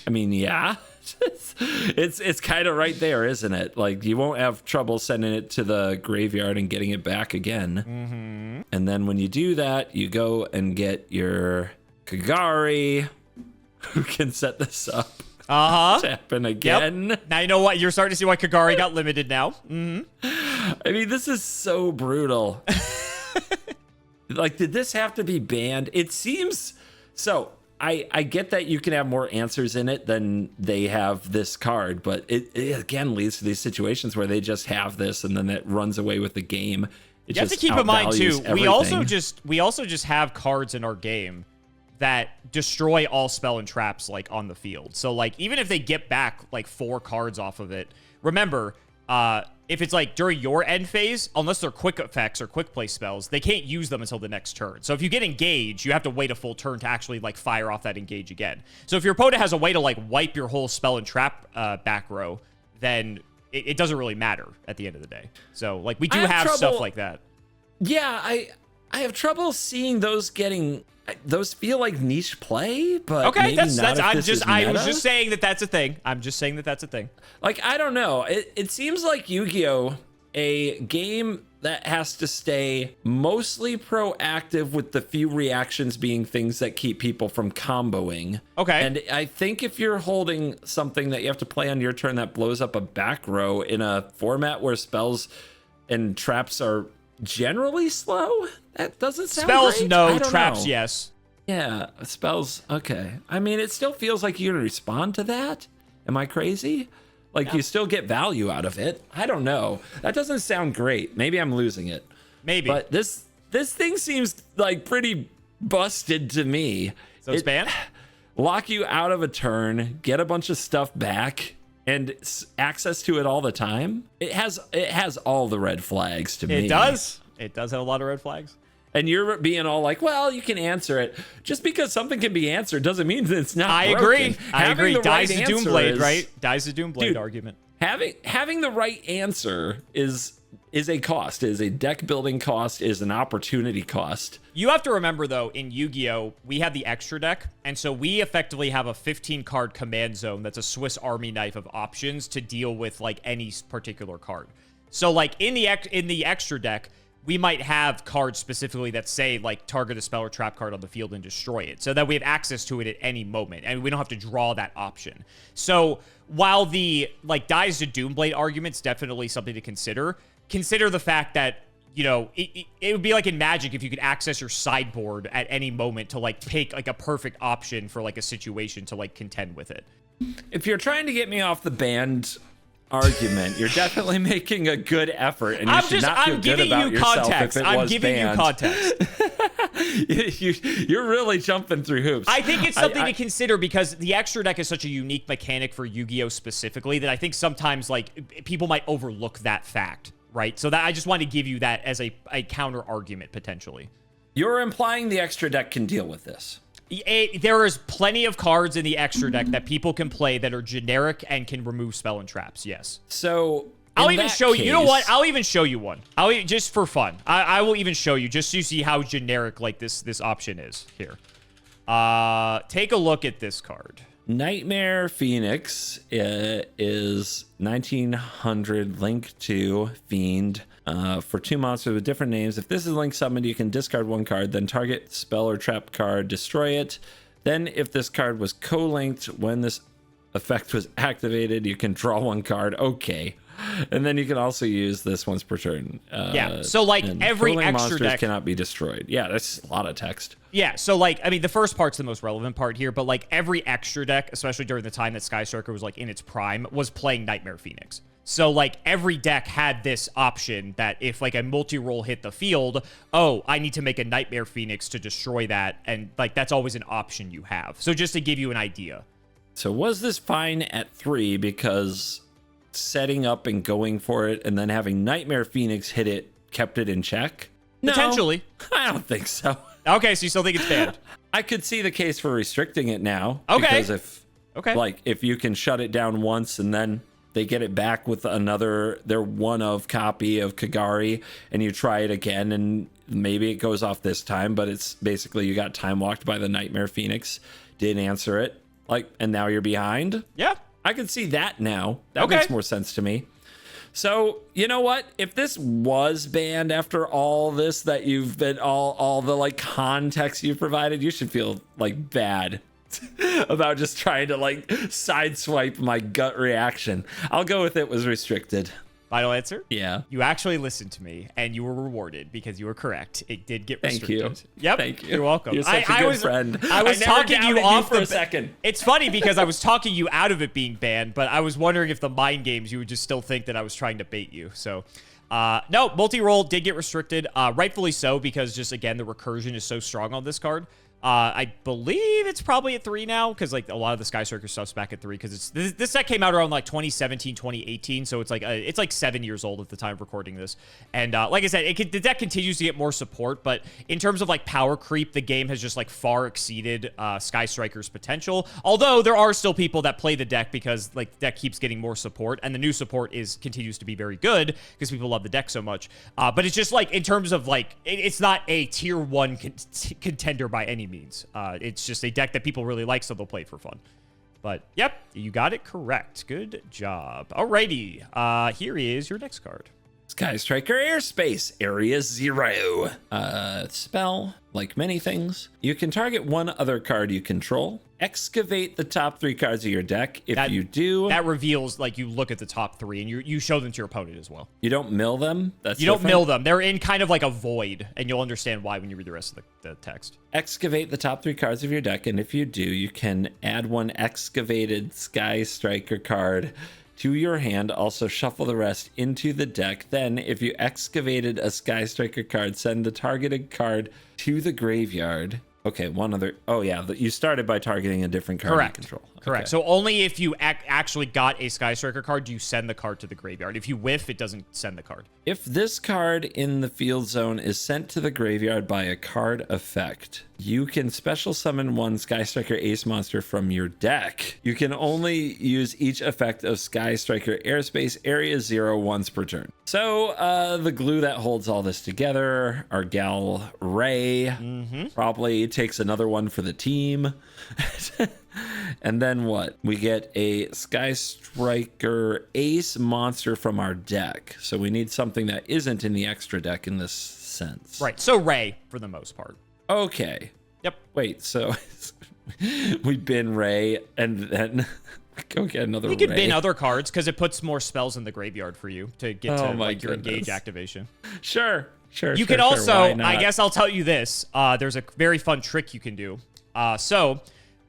I mean, yeah. It's kind of right there, isn't it? Like, you won't have trouble sending it to the graveyard and getting it back again. And then when you do that, you go and get your Kagari, who can set this up to happen again.
Yep. Now you know what? You're starting to see why Kagari got limited now.
I mean, this is so brutal. Like, did this have to be banned? It seems... So, I get that you can have more answers in it than they have this card, but it again leads to these situations where they just have this and then it runs away with the game.
You have to keep in mind too, we also just have cards in our game that destroy all spell and traps like on the field. So like even if they get back like 4 cards off of it, remember, if it's like during your end phase, unless they're quick effects or quick play spells, they can't use them until the next turn. So if you get engaged, you have to wait a full turn to actually like fire off that engage again. So if your opponent has a way to like wipe your whole spell and trap back row, then it doesn't really matter at the end of the day. So like we do have stuff like that.
Yeah, I have trouble seeing those getting. Those feel like niche play, but
okay, I was just saying that that's a thing. I'm just saying that that's a thing.
Like, I don't know. It seems like Yu-Gi-Oh, a game that has to stay mostly proactive with the few reactions being things that keep people from comboing.
Okay.
And I think if you're holding something that you have to play on your turn that blows up a back row in a format where spells and traps are generally slow, that doesn't sound
spells
great.
No, traps yes.
Yeah, spells okay. I mean, it still feels like you're gonna respond to that. Am I crazy? Like you still get value out of it. I don't know. That doesn't sound great. Maybe I'm losing it.
Maybe.
But this thing seems like pretty busted to me.
So it's banned?
Lock you out of a turn, get a bunch of stuff back, and access to it all the time. It has all the red flags to me.
It does. It does have a lot of red flags.
And you're being all like, well, you can answer it. Just because something can be answered doesn't mean that it's not broken.
I agree. Dies
the
the Doomblade, right? Dies the Doomblade argument.
Having the right answer is a cost, is a deck building cost, is an opportunity cost.
You have to remember, though, in Yu-Gi-Oh, we have the extra deck, and so we effectively have a 15-card command zone that's a Swiss Army knife of options to deal with, like, any particular card. So, like, in the extra deck, we might have cards specifically that say, like, target a spell or trap card on the field and destroy it, so that we have access to it at any moment, and we don't have to draw that option. So, while the, like, Dies to Doomblade argument's definitely something to consider the fact that, you know, it would be like in Magic if you could access your sideboard at any moment to, like, pick, like, a perfect option for, like, a situation to, like, contend with it.
If you're trying to get me off the band argument, you're definitely making a good effort, and you should not feel good about yourself if it was banned.
I'm giving you context.
You're really jumping through hoops.
I think it's something to consider because the extra deck is such a unique mechanic for Yu-Gi-Oh! Specifically that I think sometimes, like, people might overlook that fact, right? So that I just wanted to give you that as a counter argument, potentially.
You're implying the extra deck can deal with this.
There is plenty of cards in the extra deck that people can play that are generic and can remove spell and traps. Yes.
So
I'll even show you. You know what? I'll even show you one. Just for fun. I will even show you just so you see how generic like this option is here. Take a look at this card.
Nightmare Phoenix is 1900 link to Fiend. For 2 monsters with different names. If this is link summoned, you can discard 1 card, then target spell or trap card, destroy it. Then if this card was co-linked when this effect was activated, you can draw 1 card. Okay. And then you can also use this once per turn.
Yeah, so like every extra deck
cannot be destroyed. Yeah, that's a lot of text.
Yeah, so like, I mean, the first part's the most relevant part here, but like every extra deck, especially during the time that Sky Striker was like in its prime, was playing Nightmare Phoenix. So, like, every deck had this option that if, like, a Multirole hit the field, oh, I need to make a Nightmare Phoenix to destroy that, and, like, that's always an option you have. So, just to give you an idea.
So, was this fine at 3 because setting up and going for it and then having Nightmare Phoenix hit it kept it in check? No,
potentially.
I don't think so.
Okay, so you still think it's banned?
I could see the case for restricting it now.
Okay.
Because if you can shut it down once and then they get it back with their one-of copy of Kagari, and you try it again, and maybe it goes off this time, but it's basically you got time walked by the Nightmare Phoenix, didn't answer it, like, and now you're behind.
Yeah.
I can see that now. That makes more sense to me. So, you know what? If this was banned after all this that you've been, all the, like, context you've provided, you should feel, like, bad about just trying to like sideswipe my gut reaction. I'll go with it was restricted.
Final answer?
Yeah.
You actually listened to me, and you were rewarded because you were correct. It did get restricted.
Thank you.
Yep.
Thank you.
You're welcome.
You're such a good friend.
I was talking you off
for a second.
It's funny because I was talking you out of it being banned, but I was wondering if the mind games you would just still think that I was trying to bait you. So, no, Multirole did get restricted, rightfully so, because just again the recursion is so strong on this card. I believe it's probably at 3 now because like a lot of the Sky Striker stuff's back at 3 because this set came out around like 2017, 2018, so it's like 7 years old at the time of recording this. And like I said, the deck continues to get more support, but in terms of like power creep, the game has just like far exceeded Sky Striker's potential. Although there are still people that play the deck because like the deck keeps getting more support, and the new support continues to be very good because people love the deck so much. But it's just like in terms of like it's not a tier 1 contender by any means. It's just a deck that people really like, so they'll play it for fun. But yep, you got it correct. Good job. Alrighty, here is your next card.
Sky Striker Airspace Area 0. Spell, like many things, you can target one other card you control. Excavate the top 3 cards of your deck. If you do,
that reveals like you look at the top 3 and you show them to your opponent as well.
You don't mill them.
You don't mill them. They're in kind of like a void, and you'll understand why when you read the rest of the text.
Excavate the top 3 cards of your deck, and if you do, you can add one excavated Sky Striker card to your hand. Also shuffle the rest into the deck. Then if you excavated a Sky Striker card, send the targeted card to the graveyard. Okay, one other. Oh yeah, you started by targeting a different card you control.
Correct.
Okay.
So only if you actually got a Sky Striker card, do you send the card to the graveyard. If you whiff, it doesn't send the card.
If this card in the field zone is sent to the graveyard by a card effect, you can special summon one Sky Striker Ace monster from your deck. You can only use each effect of Sky Striker Airspace Area 0 once per turn. So the glue that holds all this together, our gal Raye, probably takes another one for the team. And then what? We get a Sky Striker Ace monster from our deck. So we need something that isn't in the extra deck in this sense.
Right. So Raye for the most part.
Okay.
Yep.
Wait, so we bin Raye and then go get another Raye.
You could bin other cards because it puts more spells in the graveyard for you to get to like your engage activation.
Sure.
You can also, I guess I'll tell you this. There's a very fun trick you can do. So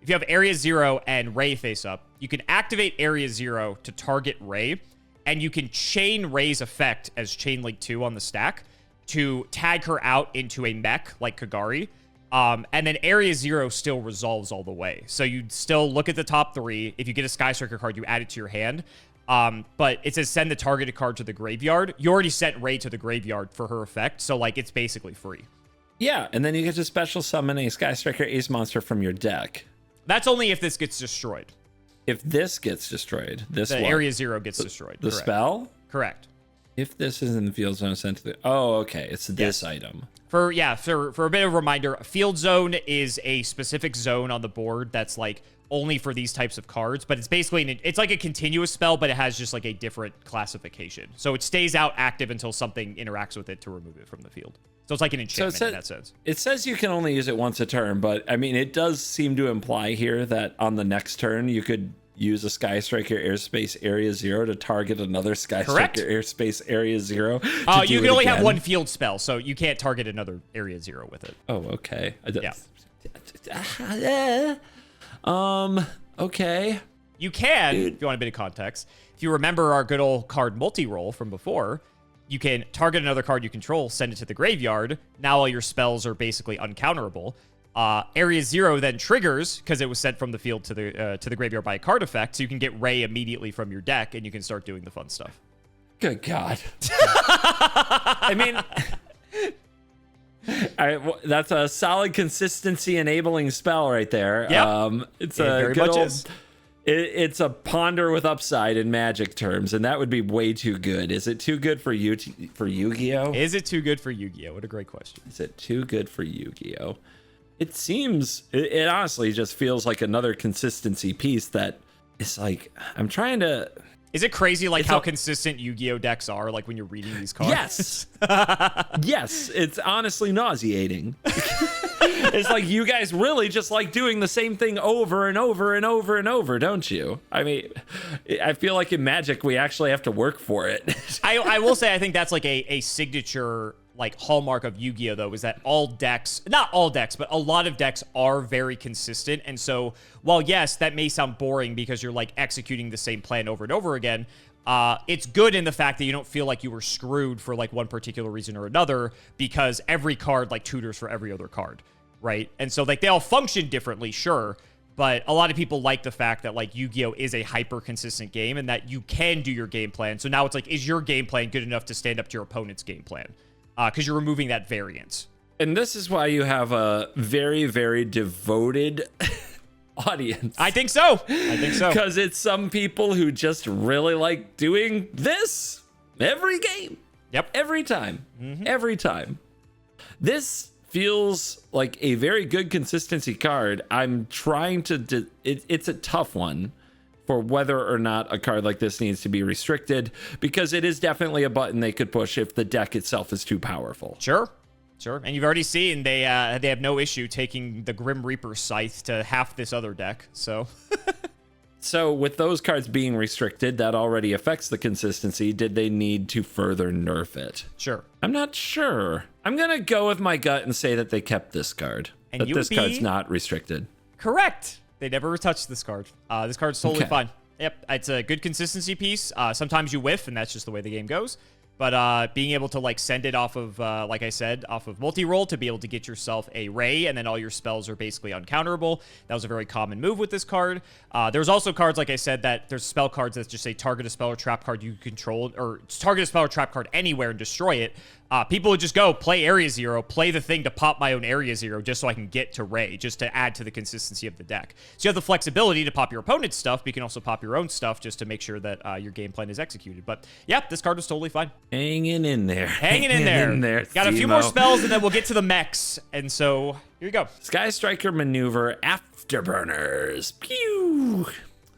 if you have Area 0 and Raye face up, you can activate Area 0 to target Raye, and you can chain Raye's effect as Chain Link 2 on the stack to tag her out into a mech like Kagari. And then Area 0 still resolves all the way. So you still look at the top 3. If you get a Sky Striker card, you add it to your hand. But it says send the targeted card to the graveyard. You already sent Raye to the graveyard for her effect, so like it's basically free.
Yeah, and then you get to special summon a Sky Striker Ace monster from your deck.
That's only if this gets destroyed.
If this gets destroyed, the
Area 0 gets destroyed.
The spell?
Correct.
If this is in the field zone sent to the... Oh, okay. It's this item.
For a bit of a reminder, field zone is a specific zone on the board that's like only for these types of cards, but it's basically it's like a continuous spell, but it has just like a different classification. So it stays out active until something interacts with it to remove it from the field. So it's like an enchantment in that sense.
It says you can only use it once a turn, but I mean, it does seem to imply here that on the next turn, you could use a Sky Striker Airspace Area 0 to target another Sky Striker Airspace Area 0.
You can only have one field spell, so you can't target another Area 0 with it.
Oh, okay. Okay.
You can, if you want a bit of context, if you remember our good old card Multirole from before, you can target another card you control, send it to the graveyard. Now all your spells are basically uncounterable. Area 0 then triggers because it was sent from the field to the graveyard by a card effect, so you can get Raye immediately from your deck, and you can start doing the fun stuff.
Good God. I mean, that's a solid consistency enabling spell right there.
Yeah,
it's a very good old. It's a ponder with upside in Magic terms, and that would be way too good. Is it too good for Yu-Gi-Oh?
Is it too good for Yu-Gi-Oh? What a great question.
Is it too good for Yu-Gi-Oh? It seems, it honestly just feels like another consistency piece that is like, I'm trying to...
Is it crazy like how consistent Yu-Gi-Oh decks are like when you're reading these cards?
Yes. Yes, it's honestly nauseating. It's like you guys really just like doing the same thing over and over and over and over, don't you? I mean, I feel like in Magic we actually have to work for it.
I will say I think that's like a signature like hallmark of Yu-Gi-Oh though, is that all decks, not all decks, but a lot of decks are very consistent. And so while yes, that may sound boring because you're like executing the same plan over and over again, it's good in the fact that you don't feel like you were screwed for like one particular reason or another, because every card like tutors for every other card, right? And so like they all function differently, sure, but a lot of people like the fact that like Yu-Gi-Oh is a hyper consistent game and that you can do your game plan. So now it's like, is your game plan good enough to stand up to your opponent's game plan? Because you're removing that variance.
And this is why you have a very, very devoted audience.
I think so. I think so.
Because it's some people who just really like doing this every game.
Yep.
Every time. Every time. This feels like a very good consistency card. I'm trying to... it's a tough one for whether or not a card like this needs to be restricted, because it is definitely a button they could push if the deck itself is too powerful.
Sure. And you've already seen they have no issue taking the Grim Reaper Scythe to half this other deck, so...
So with those cards being restricted, that already affects the consistency. Did they need to further nerf it?
Sure.
I'm not sure. I'm going to go with my gut and say that they kept this card.
And
that this card's not restricted.
Correct. They never touched this card. This card's totally fine. Yep, it's a good consistency piece. Sometimes you whiff, and that's just the way the game goes. But being able to like send it off of, like I said, off of Multirole to be able to get yourself a Raye, and then all your spells are basically uncounterable. That was a very common move with this card. There's also cards, like I said, that there's spell cards that just say target a spell or trap card you control, or target a spell or trap card anywhere and destroy it. People would just go play Area 0, play the thing to pop my own Area 0 just so I can get to Raye, just to add to the consistency of the deck. So you have the flexibility to pop your opponent's stuff, but you can also pop your own stuff just to make sure that your game plan is executed. But yeah, this card was totally fine.
Hanging in there.
Hanging in there. Got a few more spells, and then we'll get to the mechs. And so here you go.
Sky Striker Maneuver Afterburners. Pew!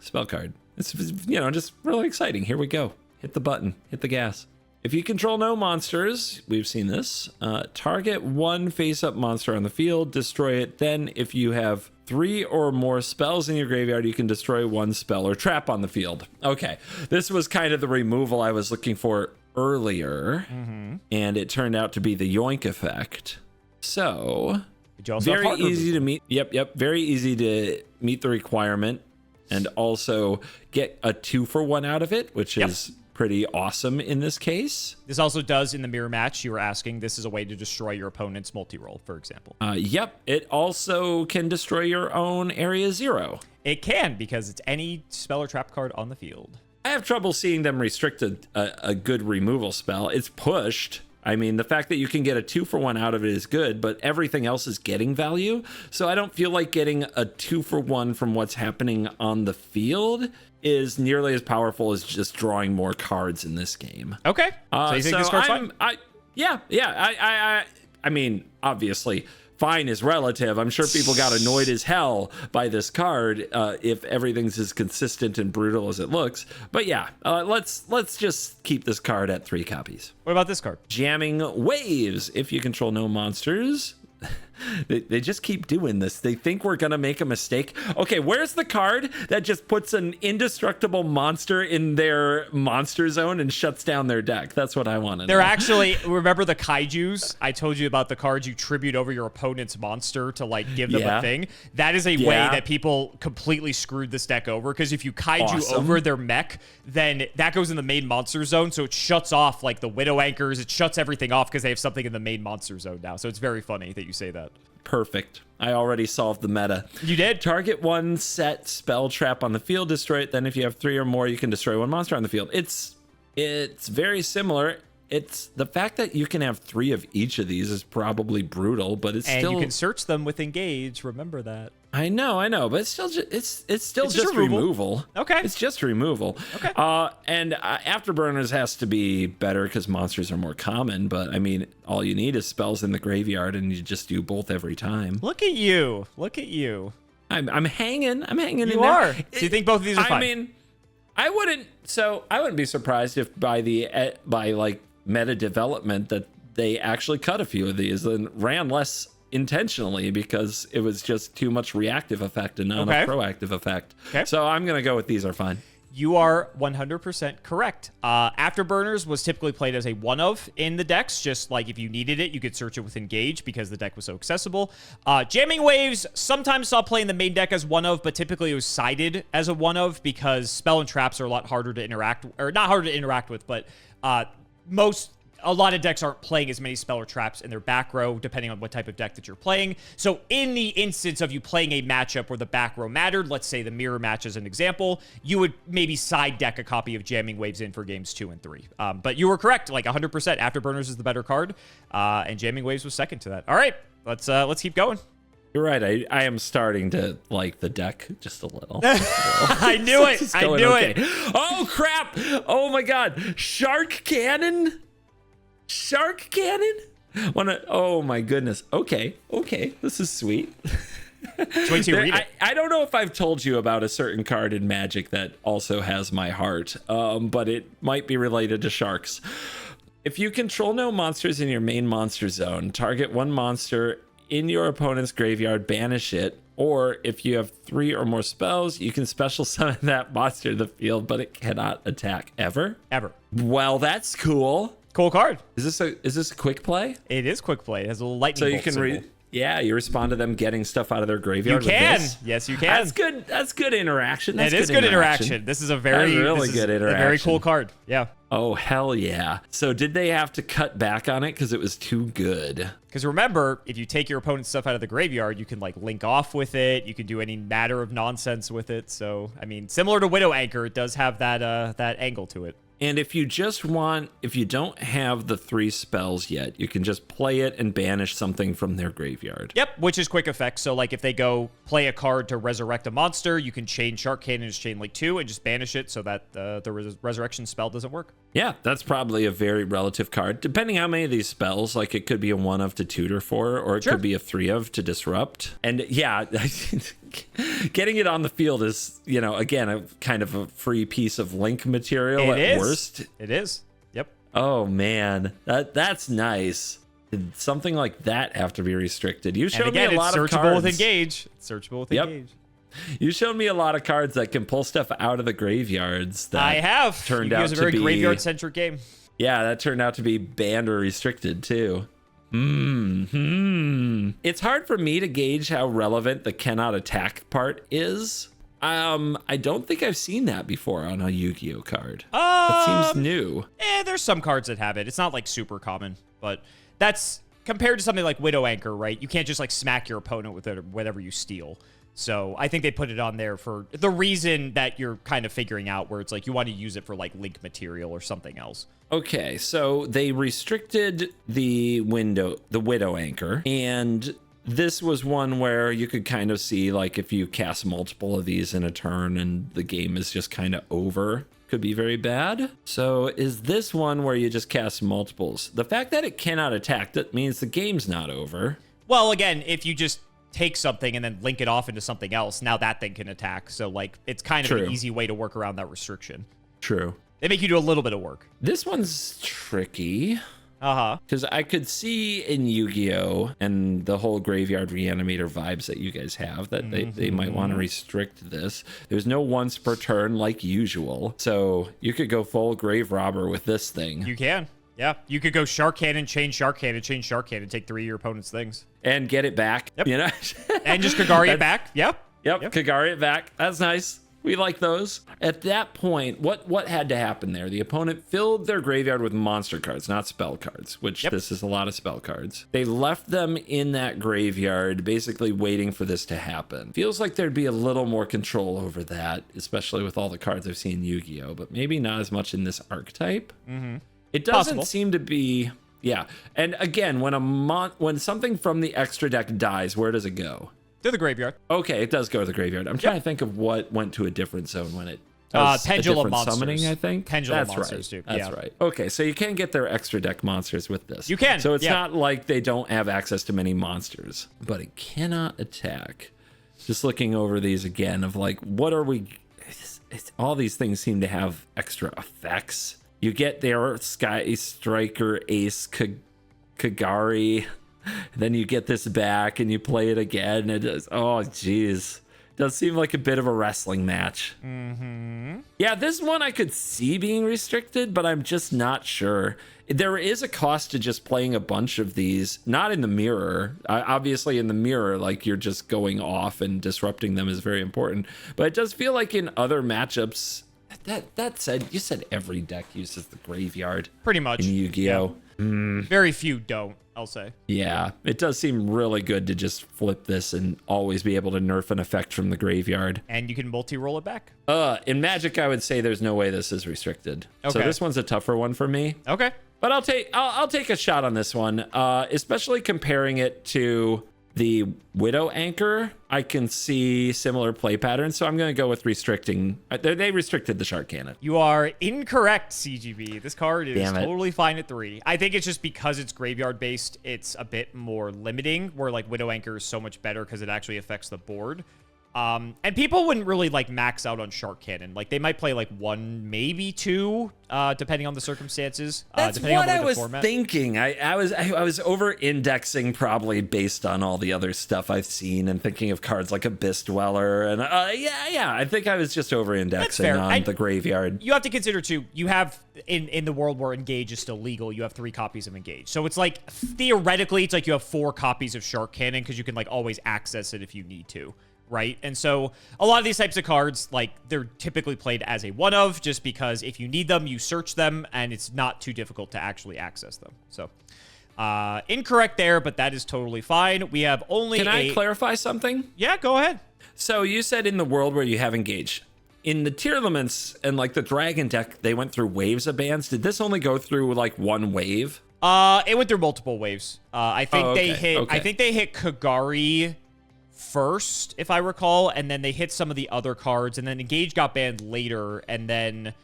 Spell card. It's, just really exciting. Here we go. Hit the button. Hit the gas. If you control no monsters, we've seen this, target one face-up monster on the field, destroy it. Then if you have 3 or more spells in your graveyard, you can destroy 1 spell or trap on the field. Okay, this was kind of the removal I was looking for earlier, and it turned out to be the yoink effect. So, very easy to meet. Yep, very easy to meet the requirement, and also get a 2-for-1 out of it, which is pretty awesome in this case.
This also does, in the mirror match, you were asking, this is a way to destroy your opponent's Multirole, for example.
Yep, it also can destroy your own Area 0.
It can, because it's any spell or trap card on the field.
I have trouble seeing them restrict a good removal spell. It's pushed. I mean, the fact that you can get a 2-for-1 out of it is good, but everything else is getting value. So I don't feel like getting a 2-for-1 from what's happening on the field is nearly as powerful as just drawing more cards in this game.
Okay. So you think this card's fine?
I mean, obviously, fine is relative. I'm sure people got annoyed as hell by this card if everything's as consistent and brutal as it looks. But yeah, let's just keep this card at 3 copies.
What about this card?
Jamming Waves. If you control no monsters... They just keep doing this. They think we're gonna make a mistake. Okay, where's the card that just puts an indestructible monster in their monster zone and shuts down their deck? That's what I want to know.
They're actually, remember the kaijus? I told you about the cards you tribute over your opponent's monster to like give them a thing. That is a way that people completely screwed this deck over, because if you kaiju over their mech, then that goes in the main monster zone, so it shuts off like the Widow Anchors. It shuts everything off because they have something in the main monster zone now. So it's very funny that you say that.
Perfect. I already solved the meta.
You did?
Target 1 set spell trap on the field, destroy it. Then if you have 3 or more, you can destroy 1 monster on the field. It's very similar. It's the fact that you can have 3 of each of these is probably brutal, but it's still...
And you can search them with Engage. Remember that.
I know, but it's still just removal.
Okay.
It's just removal.
Okay.
And Afterburners has to be better because monsters are more common, but I mean, all you need is spells in the graveyard and you just do both every time.
Look at you. Look at you.
I'm hanging in there.
You are. So you think both of these are fine?
I mean, I wouldn't be surprised if by like meta development that they actually cut a few of these and ran less intentionally because it was just too much reactive effect and not enough proactive effect. Okay. So I'm going to go with these are fine.
You are 100% correct. Afterburners was typically played as a one of in the decks, just like if you needed it, you could search it with Engage because the deck was so accessible. Jamming Waves sometimes saw play in the main deck as one of, but typically it was sided as a one of because Spell and Traps are a lot harder to interact, or not harder to interact with, but a lot of decks aren't playing as many Spell or Traps in their back row, depending on what type of deck that you're playing. So in the instance of you playing a matchup where the back row mattered, let's say the mirror match as an example, you would maybe side deck a copy of Jamming Waves in for games 2 and 3. But you were correct, like 100%. Afterburners is the better card, and Jamming Waves was second to that. All right, let's keep going.
You're right. I am starting to like the deck just a little.
I knew it. I knew it.
Oh, crap. Oh, my God. Shark Cannon? Shark Cannon? Oh, my goodness. Okay. This is sweet. I don't know if I've told you about a certain card in Magic that also has my heart, but it might be related to sharks. If you control no monsters in your main monster zone, target one monster in your opponent's graveyard, banish it, or if you have 3 or more spells, you can special summon that monster to the field, but it cannot attack ever. Well, that's cool.
Cool card.
Is this a quick play?
It is quick play. It has a little lightning bolt symbol.
You respond to them getting stuff out of their graveyard.
You can.
With this.
Yes, you can.
That's good. That's good interaction.
It is good interaction. This is a very
good interaction.
A very cool card. Yeah.
Oh, hell yeah. So did they have to cut back on it because it was too good?
Because remember, if you take your opponent's stuff out of the graveyard, you can like link off with it. You can do any matter of nonsense with it. So, I mean, similar to Widow Anchor, it does have that angle to it.
And if you don't have the 3 spells yet, you can just play it and banish something from their graveyard.
Yep, which is quick effect. So like if they go play a card to resurrect a monster, you can chain Shark Cannon to Chain Link 2 and just banish it so that the resurrection spell doesn't work.
Yeah, that's probably a very relative card. Depending how many of these spells, like it could be a 1 of to tutor for, or it could be a 3 of to disrupt. And yeah, getting it on the field is, again, a kind of a free piece of link material at worst.
It is. Yep.
Oh man, that's nice. Did something like that have to be restricted? You showed me a lot of cards.
It's searchable with Engage. Engage.
You showed me a lot of cards that can pull stuff out of the graveyards. That
I have.
Turned out to be
a very graveyard-centric game.
Yeah, that turned out to be banned or restricted too. It's hard for me to gauge how relevant the cannot attack part is. I don't think I've seen that before on a Yu-Gi-Oh card. That seems new.
There's some cards that have it. It's not like super common, but that's compared to something like Widow Anchor, right? You can't just like smack your opponent with it or whatever you steal. So I think they put it on there for the reason that you're kind of figuring out, where it's like you want to use it for like link material or something else.
Okay, so they restricted the Widow Anchor, and this was one where you could kind of see like if you cast multiple of these in a turn and the game is just kind of over, could be very bad. So is this one where you just cast multiples? The fact that it cannot attack, that means the game's not over.
Well, again, if you just take something and then link it off into something else, now that thing can attack. So like it's kind of an easy way to work around that restriction.
True.
They make you do a little bit of work.
This one's tricky. Because I could see in Yu-Gi-Oh! And the whole graveyard reanimator vibes that you guys have that they might want to restrict this. There's no once per turn like usual. So you could go full grave robber with this thing.
You can. Yeah, you could go Shark Cannon, chain Shark Cannon, chain Shark Cannon, take 3 of your opponent's things.
And get it back,
and just Kagari it back. Yep,
Kagari it back. That's nice. We like those. At that point, what had to happen there? The opponent filled their graveyard with monster cards, not spell cards, which this is a lot of spell cards. They left them in that graveyard, basically waiting for this to happen. Feels like there'd be a little more control over that, especially with all the cards I've seen in Yu-Gi-Oh! But maybe not as much in this archetype. It doesn't seem to be, And again, when something from the extra deck dies, where does it go?
To the graveyard.
Okay, it does go to the graveyard. I'm trying to think of what went to a different zone when it does
Pendulum
a different
monsters.
Summoning, I think.
Pendulum monsters, too.
That's right. Okay, so you can get their extra deck monsters with this.
You can.
So it's not like they don't have access to many monsters, but it cannot attack. Just looking over these again of like, what are we... all these things seem to have extra effects. You get their Sky Striker Ace Kagari, then you get this back and you play it again. It does, oh geez, does seem like a bit of a wrestling match. Yeah, this one I could see being restricted, but I'm just not sure. There is a cost to just playing a bunch of these, not in the mirror. Obviously in the mirror, like you're just going off and disrupting them is very important. But it does feel like in other matchups, that said, you said every deck uses the graveyard.
Pretty much.
In Yu-Gi-Oh!
Yeah. Very few don't, I'll say.
Yeah, it does seem really good to just flip this and always be able to nerf an effect from the graveyard.
And you can multi-roll it back.
In Magic, I would say there's no way this is restricted.
Okay.
So this one's a tougher one for me.
Okay.
But I'll take a shot on this one, especially comparing it to the Widow Anchor. I can see similar play patterns, so I'm going to go with restricting. They restricted the Shark Cannon.
You are incorrect, CGB. This card is totally fine at 3. I think it's just because it's graveyard based, it's a bit more limiting, where like Widow Anchor is so much better because it actually affects the board. And people wouldn't really like max out on Shark Cannon. Like they might play like 1, maybe 2, depending on the circumstances.
That's
depending
what
on
I was
format.
thinking. I was over indexing probably based on all the other stuff I've seen and thinking of cards like Abyss Dweller and yeah. I think I was just over indexing on the graveyard.
You have to consider too. You have in the world where Engage is still legal, you have 3 copies of Engage. So it's like theoretically, it's like you have 4 copies of Shark Cannon because you can like always access it if you need to. Right? And so a lot of these types of cards, like they're typically played as a one of, just because if you need them, you search them and it's not too difficult to actually access them. So incorrect there, but that is totally fine. We have only
Can I clarify something?
Yeah, go ahead.
So you said in the world where you have Engage. In the tier elements and like the Dragon deck, they went through waves of bans. Did this only go through like one wave?
It went through multiple waves. I think they hit Kagari first, if I recall, and then they hit some of the other cards, and then Engage got banned later, and then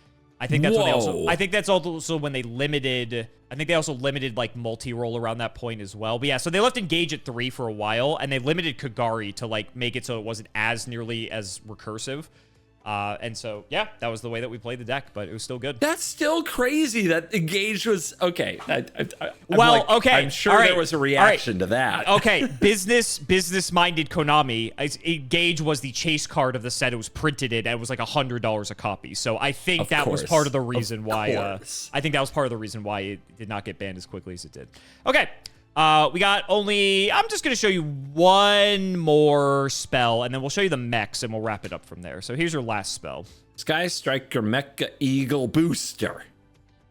I think that's also when they limited. I think they also limited like multi-roll around that point as well. But yeah, so they left Engage at 3 for a while, and they limited Kagari to like make it so it wasn't as nearly as recursive. And so, yeah, that was the way that we played the deck, but it was still good.
That's still crazy that Engage was okay.
I'm
sure there was a reaction to that.
Okay, business-minded Konami. Engage was the chase card of the set. It was printed in, and it was like $100 a copy. So I think that was part of the reason why. I think that was part of the reason why it did not get banned as quickly as it did. Okay. We got I'm just going to show you one more spell, and then we'll show you the mechs, and we'll wrap it up from there. So here's your last spell.
Sky Striker Mecha Eagle Booster.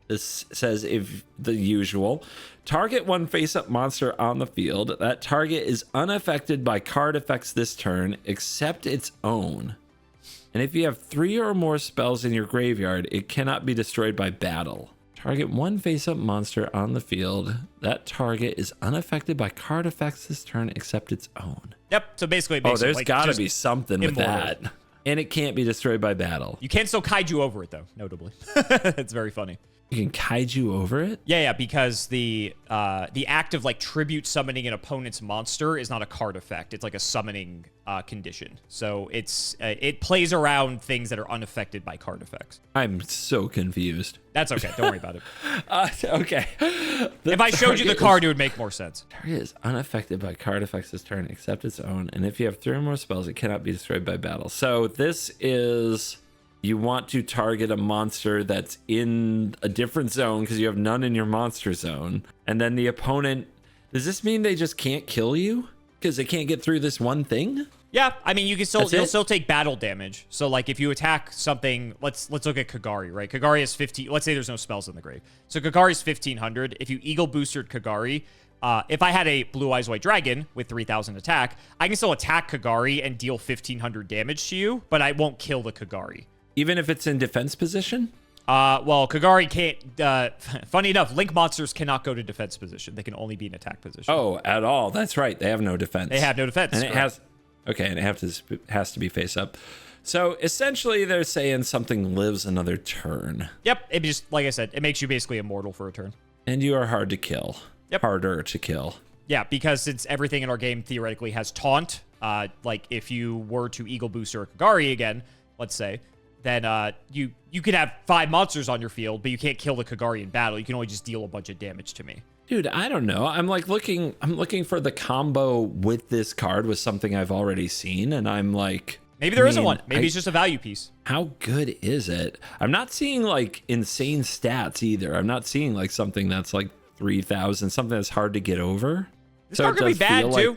This says, if the usual, target one face-up monster on the field. That target is unaffected by card effects this turn, except its own. And if you have 3 or more spells in your graveyard, it cannot be destroyed by battle. Target one face-up monster on the field. That target is unaffected by card effects this turn except its own.
Yep. So basically,
there's like, got to be something with that. And it can't be destroyed by battle.
You can still kaiju over it, though, notably. It's very funny.
You can kaiju over it?
Yeah, because the act of like tribute summoning an opponent's monster is not a card effect. It's like a summoning condition. So it plays around things that are unaffected by card effects.
I'm so confused.
That's okay. Don't worry about it.
Okay.
If I showed you the card, it would make more sense.
Target is unaffected by card effects this turn, except its own. And if you have 3 or more spells, it cannot be destroyed by battle. So this is... You want to target a monster that's in a different zone because you have none in your monster zone. And then the opponent... Does this mean they just can't kill you? Because they can't get through this one thing?
Yeah, I mean, you'll still take battle damage. So, like, if you attack something... Let's look at Kagari, right? Kagari has 15... Let's say there's no spells in the grave. So, Kagari's 1,500. If you Eagle Boostered Kagari... if I had a Blue Eyes White Dragon with 3,000 attack, I can still attack Kagari and deal 1,500 damage to you, but I won't kill the Kagari.
Even if it's in defense position?
Well, Kagari can't... funny enough, Link monsters cannot go to defense position. They can only be in attack position.
Oh, at all. That's right. They have no defense.
They have no defense.
And it has... Okay, and it has to be face up. So, essentially, they're saying something lives another turn.
Yep. It just, like I said, it makes you basically immortal for a turn.
And you are hard to kill.
Yep.
Harder to kill.
Yeah, because since everything in our game theoretically has taunt, like if you were to Eagle Booster Kagari again, let's say, then you can have 5 monsters on your field, but you can't kill the Kagari in battle. You can only just deal a bunch of damage to me.
Dude, I don't know. I'm looking for the combo with this card with something I've already seen, and I'm like,
maybe there isn't one. Maybe it's just a value piece.
How good is it? I'm not seeing like insane stats either. I'm not seeing like something that's like 3,000, something that's hard to get over.
This card could be bad too.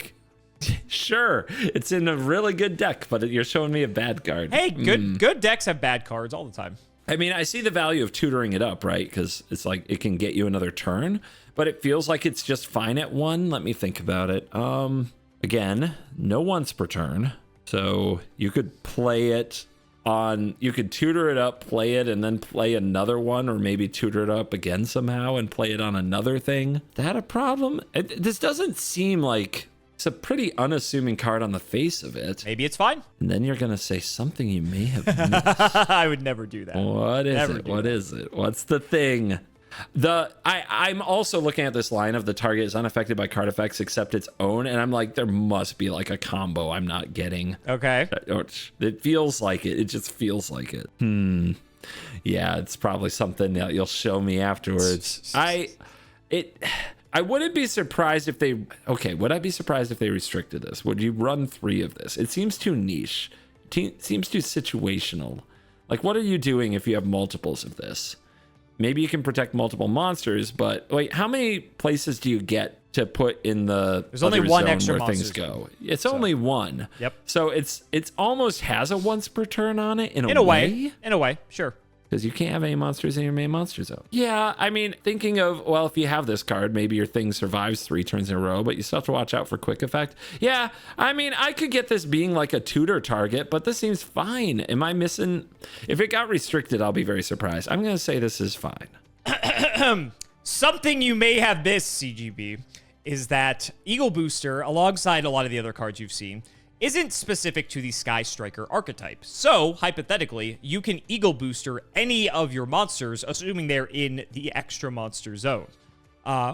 Sure, it's in a really good deck, but you're showing me a bad card.
Hey, good decks have bad cards all the time.
I mean, I see the value of tutoring it up, right? Because it's like it can get you another turn, but it feels like it's just fine at 1. Let me think about it. Again, no once per turn. So you could play it on, you could tutor it up, play it, and then play another one, or maybe tutor it up again somehow and play it on another thing. Is that a problem? This doesn't seem like, it's a pretty unassuming card on the face of it.
Maybe it's fine.
And then you're going to say something you may have missed.
I would never do that.
What is it? What is it? What's the thing? I'm also looking at this line of the target is unaffected by card effects except its own, and I'm like, there must be like a combo I'm not getting.
Okay.
It feels like it. It just feels like it. Yeah, it's probably something that you'll show me afterwards. I wouldn't be surprised if they... Okay, would I be surprised if they restricted this? Would you run 3 of this? It seems too niche. It seems too situational. Like, what are you doing if you have multiples of this? Maybe you can protect multiple monsters, but wait, how many places do you get to put in the
There's only one extra
where things go? It's only 1.
Yep.
So it's almost has a once per turn on it in
a way. In a way, sure.
Because you can't have any monsters in your main monster zone. Yeah, I mean, thinking of, well, if you have this card, maybe your thing survives 3 turns in a row, but you still have to watch out for quick effect. Yeah, I mean, I could get this being like a tutor target, but this seems fine. Am I missing? If it got restricted, I'll be very surprised. I'm going to say this is fine.
Something you may have missed, CGB, is that Eagle Booster, alongside a lot of the other cards you've seen, isn't specific to the Sky Striker archetype. So, hypothetically, you can Eagle Booster any of your monsters, assuming they're in the extra monster zone.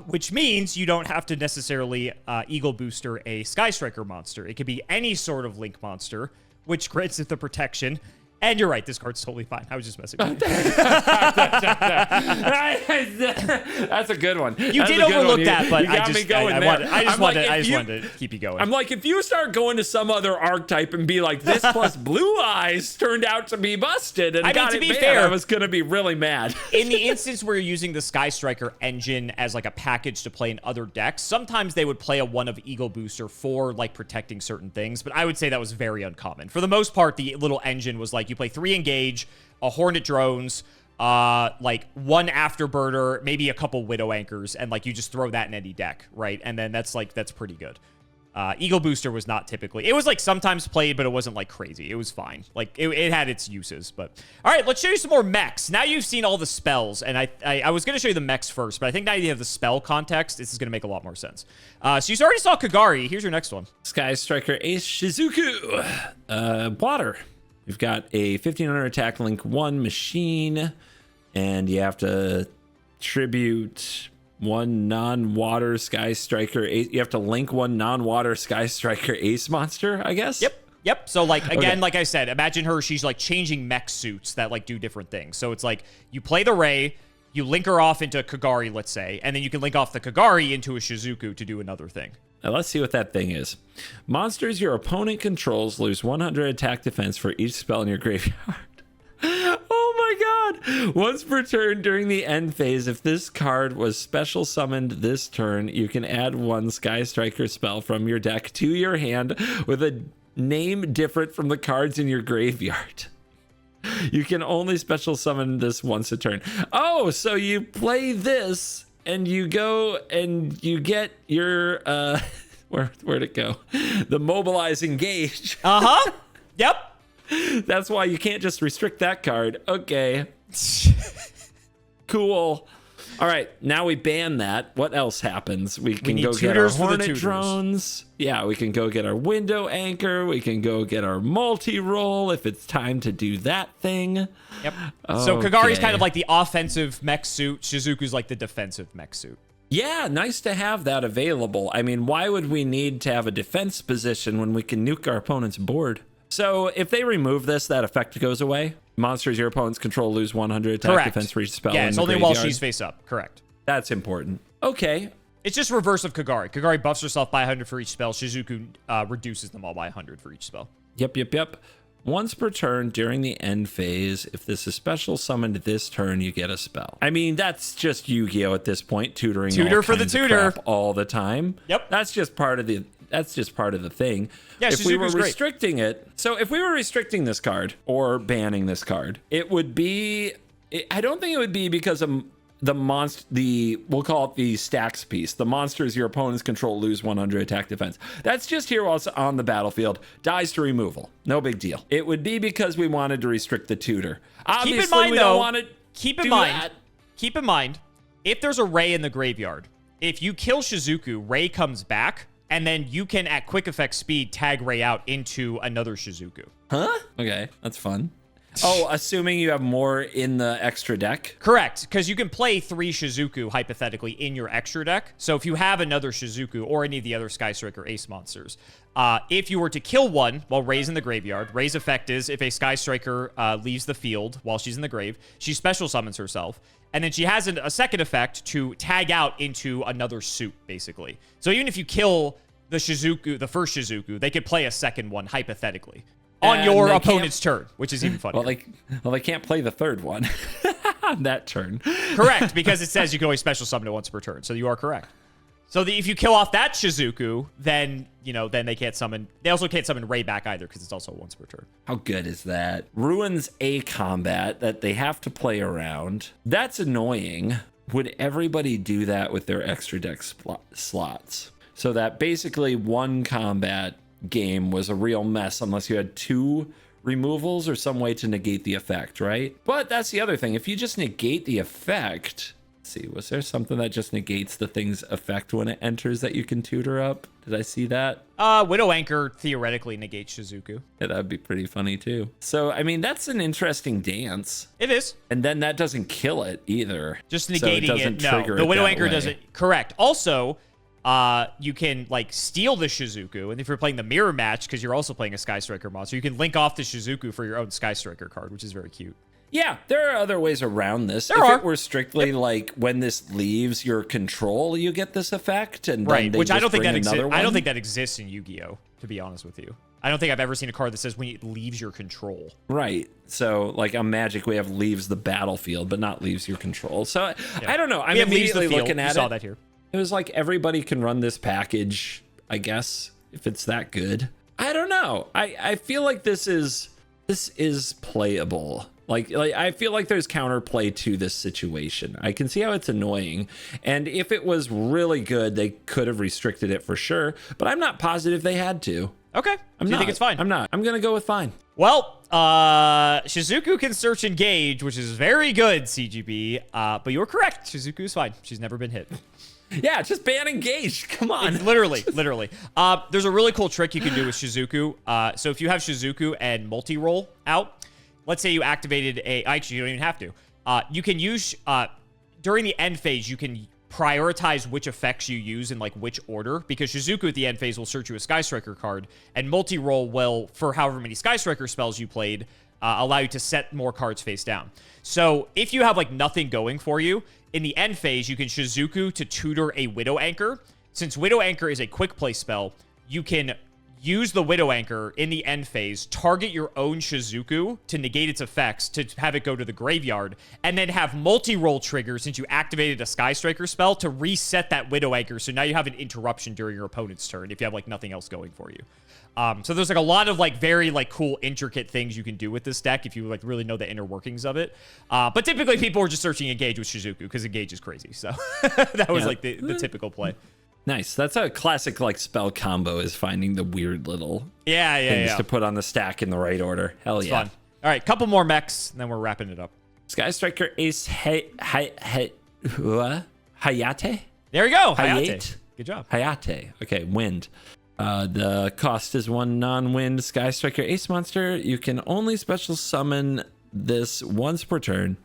Which means you don't have to necessarily Eagle Booster a Sky Striker monster. It could be any sort of Link monster, which grants it the protection. And you're right, this card's totally fine. I was just messing with you.
That's a good one.
You did overlook that, but I just wanted to keep you going.
I'm like, if you start going to some other archetype and be like, this plus Blue Eyes turned out to be busted, and to be fair, I was going to be really mad.
In the instance where you're using the Sky Striker engine as like a package to play in other decks, sometimes they would play a one of Eagle Booster for like protecting certain things, but I would say that was very uncommon. For the most part, the little engine was like, you play 3 Engage, a Hornet Drones, like 1 Afterburner, maybe a couple Widow Anchors, and like you just throw that in any deck, right? And then that's pretty good. Eagle Booster was not typically. It was like sometimes played, but it wasn't like crazy. It was fine. Like it had its uses. But all right, let's show you some more mechs. Now you've seen all the spells, and I was going to show you the mechs first, but I think now you have the spell context. This is going to make a lot more sense. So you already saw Kagari. Here's your next one.
Sky Striker Ace Shizuku. Water. You've got a 1500 attack Link 1 machine, and you have to tribute 1 non-water Sky Striker Ace. You have to link 1 non-water Sky Striker Ace monster, I guess?
Yep. So, like, again, like I said, imagine her. She's, like, changing mech suits that, like, do different things. So it's like you play the Raye, you link her off into Kagari, let's say, and then you can link off the Kagari into a Shizuku to do another thing.
Now let's see what that thing is. Monsters your opponent controls lose 100 attack defense for each spell in your graveyard. Oh my god! Once per turn during the end phase, if this card was special summoned this turn, you can add 1 Sky Striker spell from your deck to your hand with a name different from the cards in your graveyard. You can only special summon this once a turn. Oh, so you play this and you go and you get your where'd it go? The Mobilize Engage.
Yep.
That's why you can't just restrict that card. Okay. Cool. All right, now we ban that. What else happens? We can go get our Hornet Drones. Yeah, we can go get our Window Anchor. We can go get our Multirole if it's time to do that thing.
Yep. So Kagari's kind of like the offensive mech suit. Shizuku's like the defensive mech suit.
Yeah, nice to have that available. I mean, why would we need to have a defense position when we can nuke our opponent's board? So if they remove this, that effect goes away. monsters your opponents control lose 100 attack defense for each spell.
Yeah, it's only while she's face up. Correct.
That's important. Okay.
It's just reverse of Kagari. Kagari buffs herself by 100 for each spell. Shizuku reduces them all by 100 for each spell.
Yep. Once per turn during the end phase, if this is special summoned this turn, you get a spell. I mean, that's just Yu-Gi-Oh! At this point, tutoring all
for the
kinds of
tutor
crap all the time.
Yep.
That's just part of the thing.
Yeah,
if we were
Shizuku's
restricting it, so if we were restricting this card or banning this card, it would be. I don't think it would be because of we'll call it the stacks piece. The monsters your opponents control lose 100 attack defense. That's just here while it's on the battlefield. Dies to removal. No big deal. It would be because we wanted to restrict the tutor. Obviously, keep
in mind, if there's a Raye in the graveyard, if you kill Shizuku, Raye comes back, and then you can, at quick effect speed, tag Raye out into another Shizuku.
Huh? Okay, that's fun. Oh, assuming you have more in the extra deck?
Correct, because you can play 3 Shizuku, hypothetically, in your extra deck. So if you have another Shizuku or any of the other Sky Striker Ace monsters, if you were to kill one while Raye's in the graveyard, Raye's effect is if a Sky Striker leaves the field while she's in the grave, she special summons herself, and then she has a second effect to tag out into another suit, basically. So even if you kill the Shizuku, the first Shizuku, they could play a second one, hypothetically. On your opponent's turn, which is even funnier.
Well, they can't play the third one on that turn.
Correct, because it says you can only special summon it once per turn. So you are correct. So if you kill off that Shizuku, then they can't summon. They also can't summon Raye back either because it's also once per turn.
How good is that? Ruins a combat that they have to play around. That's annoying. Would everybody do that with their extra deck slots? So that basically one combat game was a real mess unless you had 2 removals or some way to negate the effect, right? But that's the other thing. If you just negate the effect, let's see, was there something that just negates the thing's effect when it enters that you can tutor up? Did I see that?
Widow Anchor theoretically negates Shizuku.
Yeah, that'd be pretty funny too. So, I mean, that's an interesting dance.
It is.
And then that doesn't kill it either.
Just negating it. No, the Widow Anchor doesn't. Correct. Also, you can steal the Shizuku, and if you're playing the mirror match, because you're also playing a Sky Striker monster, you can link off the Shizuku for your own Sky Striker card, which is very cute.
Yeah, there are other ways around this. If it were strictly when this leaves your control, you get this effect, and then
which I don't think that exists. I don't think that exists in Yu-Gi-Oh! To be honest with you, I don't think I've ever seen a card that says when it leaves your control.
Right. So on Magic, we have leaves the battlefield, but not leaves your control. So I don't know. I'm immediately looking at it.
Saw that here.
It was everybody can run this package, I guess, if it's that good. I don't know. I feel like this is playable. I feel like there's counterplay to this situation. I can see how it's annoying. And if it was really good, they could have restricted it for sure. But I'm not positive they had to.
Okay. Do you think it's fine?
I'm not. I'm going to go with fine.
Well, Shizuku can search engage, which is very good, CGB. But you're correct. Shizuku is fine. She's never been hit.
Yeah, just ban engage. Come on.
It's literally. There's a really cool trick you can do with Shizuku. So if you have Shizuku and Multirole out, let's say you activated actually, you don't even have to. You can use, during the end phase, you can prioritize which effects you use in which order, because Shizuku at the end phase will search you a Sky Striker card, and Multirole will, for however many Sky Striker spells you played, allow you to set more cards face down. So if you have nothing going for you, in the end phase, you can Shizuku to tutor a Widow Anchor. Since Widow Anchor is a quick play spell, you can use the Widow Anchor in the end phase, target your own Shizuku to negate its effects, to have it go to the graveyard, and then have Multirole trigger, since you activated a Sky Striker spell, to reset that Widow Anchor, so now you have an interruption during your opponent's turn if you have nothing else going for you. So there's a lot of very cool intricate things you can do with this deck if you really know the inner workings of it. But typically people are just searching engage with Shizuku because engage is crazy. So that was the typical play.
Nice. That's a classic spell combo, is finding the weird little things to put on the stack in the right order. Hell yeah.
Fun. All right, couple more mechs, and then we're wrapping it up.
Sky Striker Ace Hayate.
There you go. Hayate. Good job.
Hayate. Okay, wind. The cost is 1 non-wind Sky Striker Ace monster. You can only special summon this once per turn.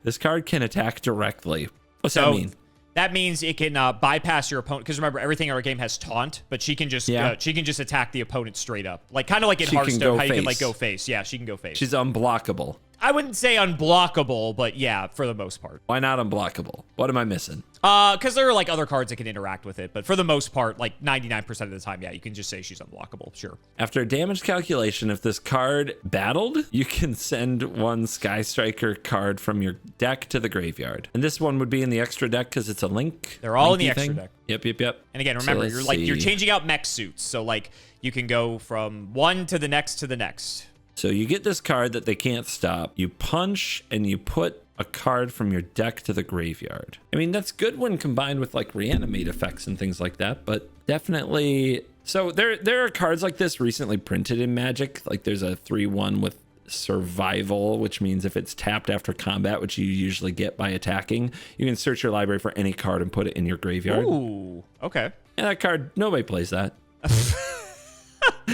This card can attack directly. What's that mean?
That means it can bypass your opponent, because remember, everything in our game has taunt, but she can just attack the opponent straight up, kind of like in Hearthstone, how you can go face. Yeah, she can go face.
She's unblockable.
I wouldn't say unblockable, but yeah, for the most part.
Why not unblockable? What am I missing?
Because there are like other cards that can interact with it, but for the most part, like 99% of the time, yeah, you can just say she's unblockable, sure.
After a damage calculation, if this card battled, you can send one Sky Striker card from your deck to the graveyard. And this one would be in the extra deck because it's a link.
They're all in the extra deck.
Yep.
And again, remember, you're changing out mech suits, so like you can go from one to the next to the next.
So you get this card that they can't stop. You punch and you put a card from your deck to the graveyard. I mean, that's good when combined with like reanimate effects and things like that, but definitely. So there are cards like this recently printed in Magic. Like there's a 3/1 with survival, which means if it's tapped after combat, which you usually get by attacking, you can search your library for any card and put it in your graveyard.
Ooh, okay.
And that card, nobody plays that.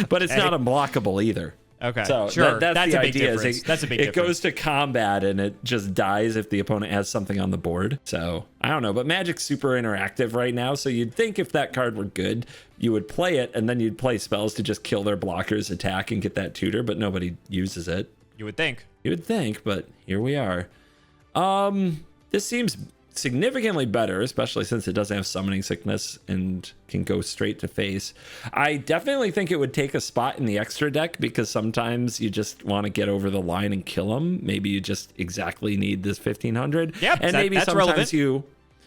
But it's not unblockable either.
Okay,
so
sure.
That's the
a big
idea.
difference. That's a big difference.
It goes to combat and it just dies if the opponent has something on the board. So I don't know, but Magic's super interactive right now. So you'd think if that card were good, you would play it and then you'd play spells to just kill their blockers, attack, and get that tutor. But nobody uses it.
You would think.
You would think, but here we are. This seems significantly better, especially since it doesn't have summoning sickness and can go straight to face. I definitely think it would take a spot in the extra deck because sometimes you just want to get over the line and kill them. Maybe you just exactly need this 1500.
Yep,
and maybe
that's
sometimes
relevant.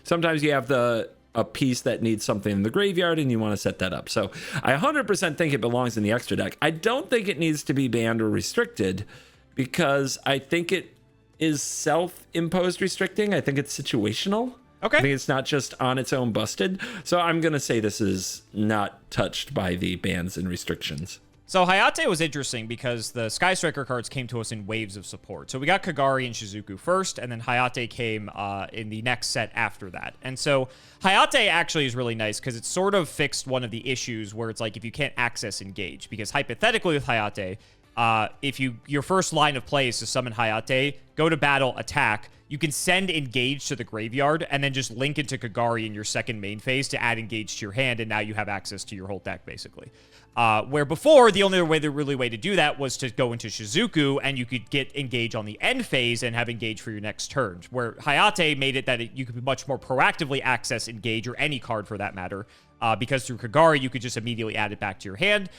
sometimes you have a piece that needs something in the graveyard and you want to set that up. So I 100% think it belongs in the extra deck. I don't think it needs to be banned or restricted because I think it is self-imposed restricting. I think it's situational.
Okay.
I think it's not just on its own busted. So I'm going to say this is not touched by the bans and restrictions.
So Hayate was interesting because the Sky Striker cards came to us in waves of support. So we got Kagari and Shizuku first, and then Hayate came in the next set after that. And so Hayate actually is really nice because it sort of fixed one of the issues where it's like if you can't access Engage. Because hypothetically with Hayate, if your first line of play is to summon Hayate, go to battle, attack, you can send Engage to the graveyard and then just link into Kagari in your second main phase to add Engage to your hand, and now you have access to your whole deck, basically. Where before, the only way to do that was to go into Shizuku, and you could get Engage on the end phase and have Engage for your next turn. Where Hayate made it that you could much more proactively access Engage, or any card for that matter, because through Kagari, you could just immediately add it back to your hand.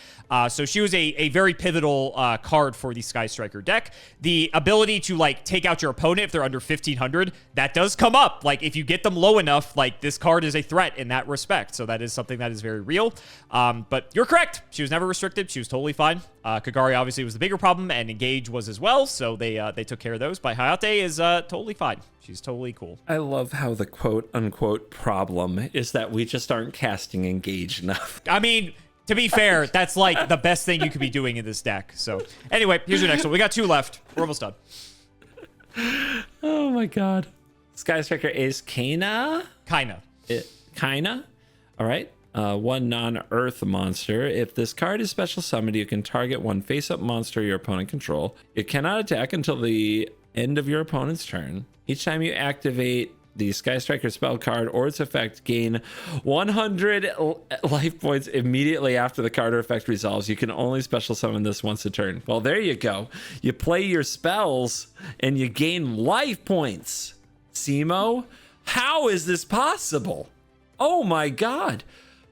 So she was a very pivotal card for the Sky Striker deck. The ability to, like, take out your opponent if they're under 1500, that does come up. Like, if you get them low enough, like, this card is a threat in that respect. So that is something that is very real. But you're correct. She was never restricted. She was totally fine. Kagari obviously was the bigger problem, and Engage was as well. So they took care of those. But Hayate is totally fine. She's totally cool.
I love how the quote-unquote problem is that we just aren't casting Engage enough.
I mean, to be fair, that's like the best thing you could be doing in this deck. So anyway, here's your next one. We got 2 left. We're almost done.
Oh my god. Sky Striker is Kaina? Kaina? All right. 1 non-earth monster. If this card is special summoned, you can target 1 face-up monster your opponent control. It cannot attack until the end of your opponent's turn. Each time you activate the Sky Striker spell card or its effect, gain 100 life points immediately after the card or effect resolves. You can only special summon this once a turn. Well, there you go. You play your spells and you gain life points. Cimo, how is this possible? Oh my god.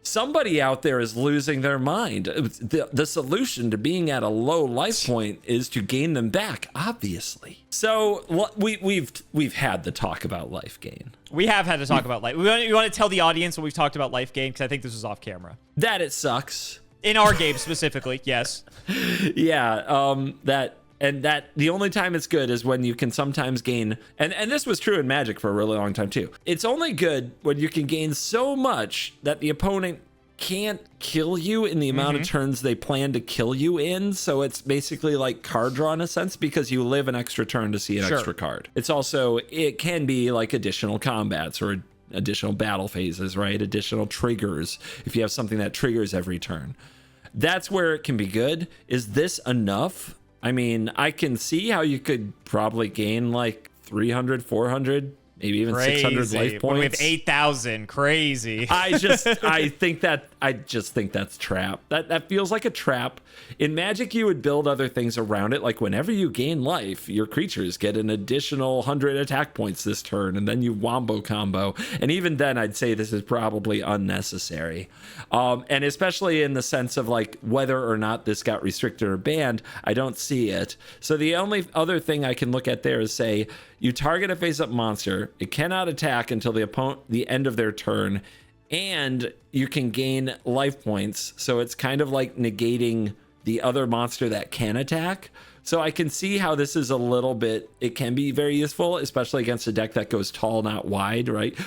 Somebody out there is losing their mind. The solution to being at a low life point is to gain them back, obviously. So we've had the talk about life gain.
We have had to talk about life. We want to tell the audience what we've talked about life gain, because I think this was off camera.
That it sucks.
In our game specifically, yes.
Yeah, that the only time it's good is when you can sometimes gain, and this was true in Magic for a really long time too. It's only good when you can gain so much that the opponent can't kill you in the amount of turns they plan to kill you in. So it's basically like card draw in a sense, because you live an extra turn to see an extra card. It's also, it can be like additional combats or additional battle phases, right? Additional triggers if you have something that triggers every turn. That's where it can be good. Is this enough? I mean, I can see how you could probably gain like 300, 400, maybe even 600 life points.
We have 8,000. Crazy.
I think that I just think that's trap. That feels like a trap. In Magic, you would build other things around it, like whenever you gain life, your creatures get an additional 100 attack points this turn, and then you wombo combo. And even then, I'd say this is probably unnecessary. And especially in the sense of like whether or not this got restricted or banned, I don't see it. So the only other thing I can look at there is say you target a face-up monster, it cannot attack until the end of their turn, and you can gain life points. So it's kind of like negating the other monster that can attack. So I can see how this is a little bit, it can be very useful, especially against a deck that goes tall, not wide, right?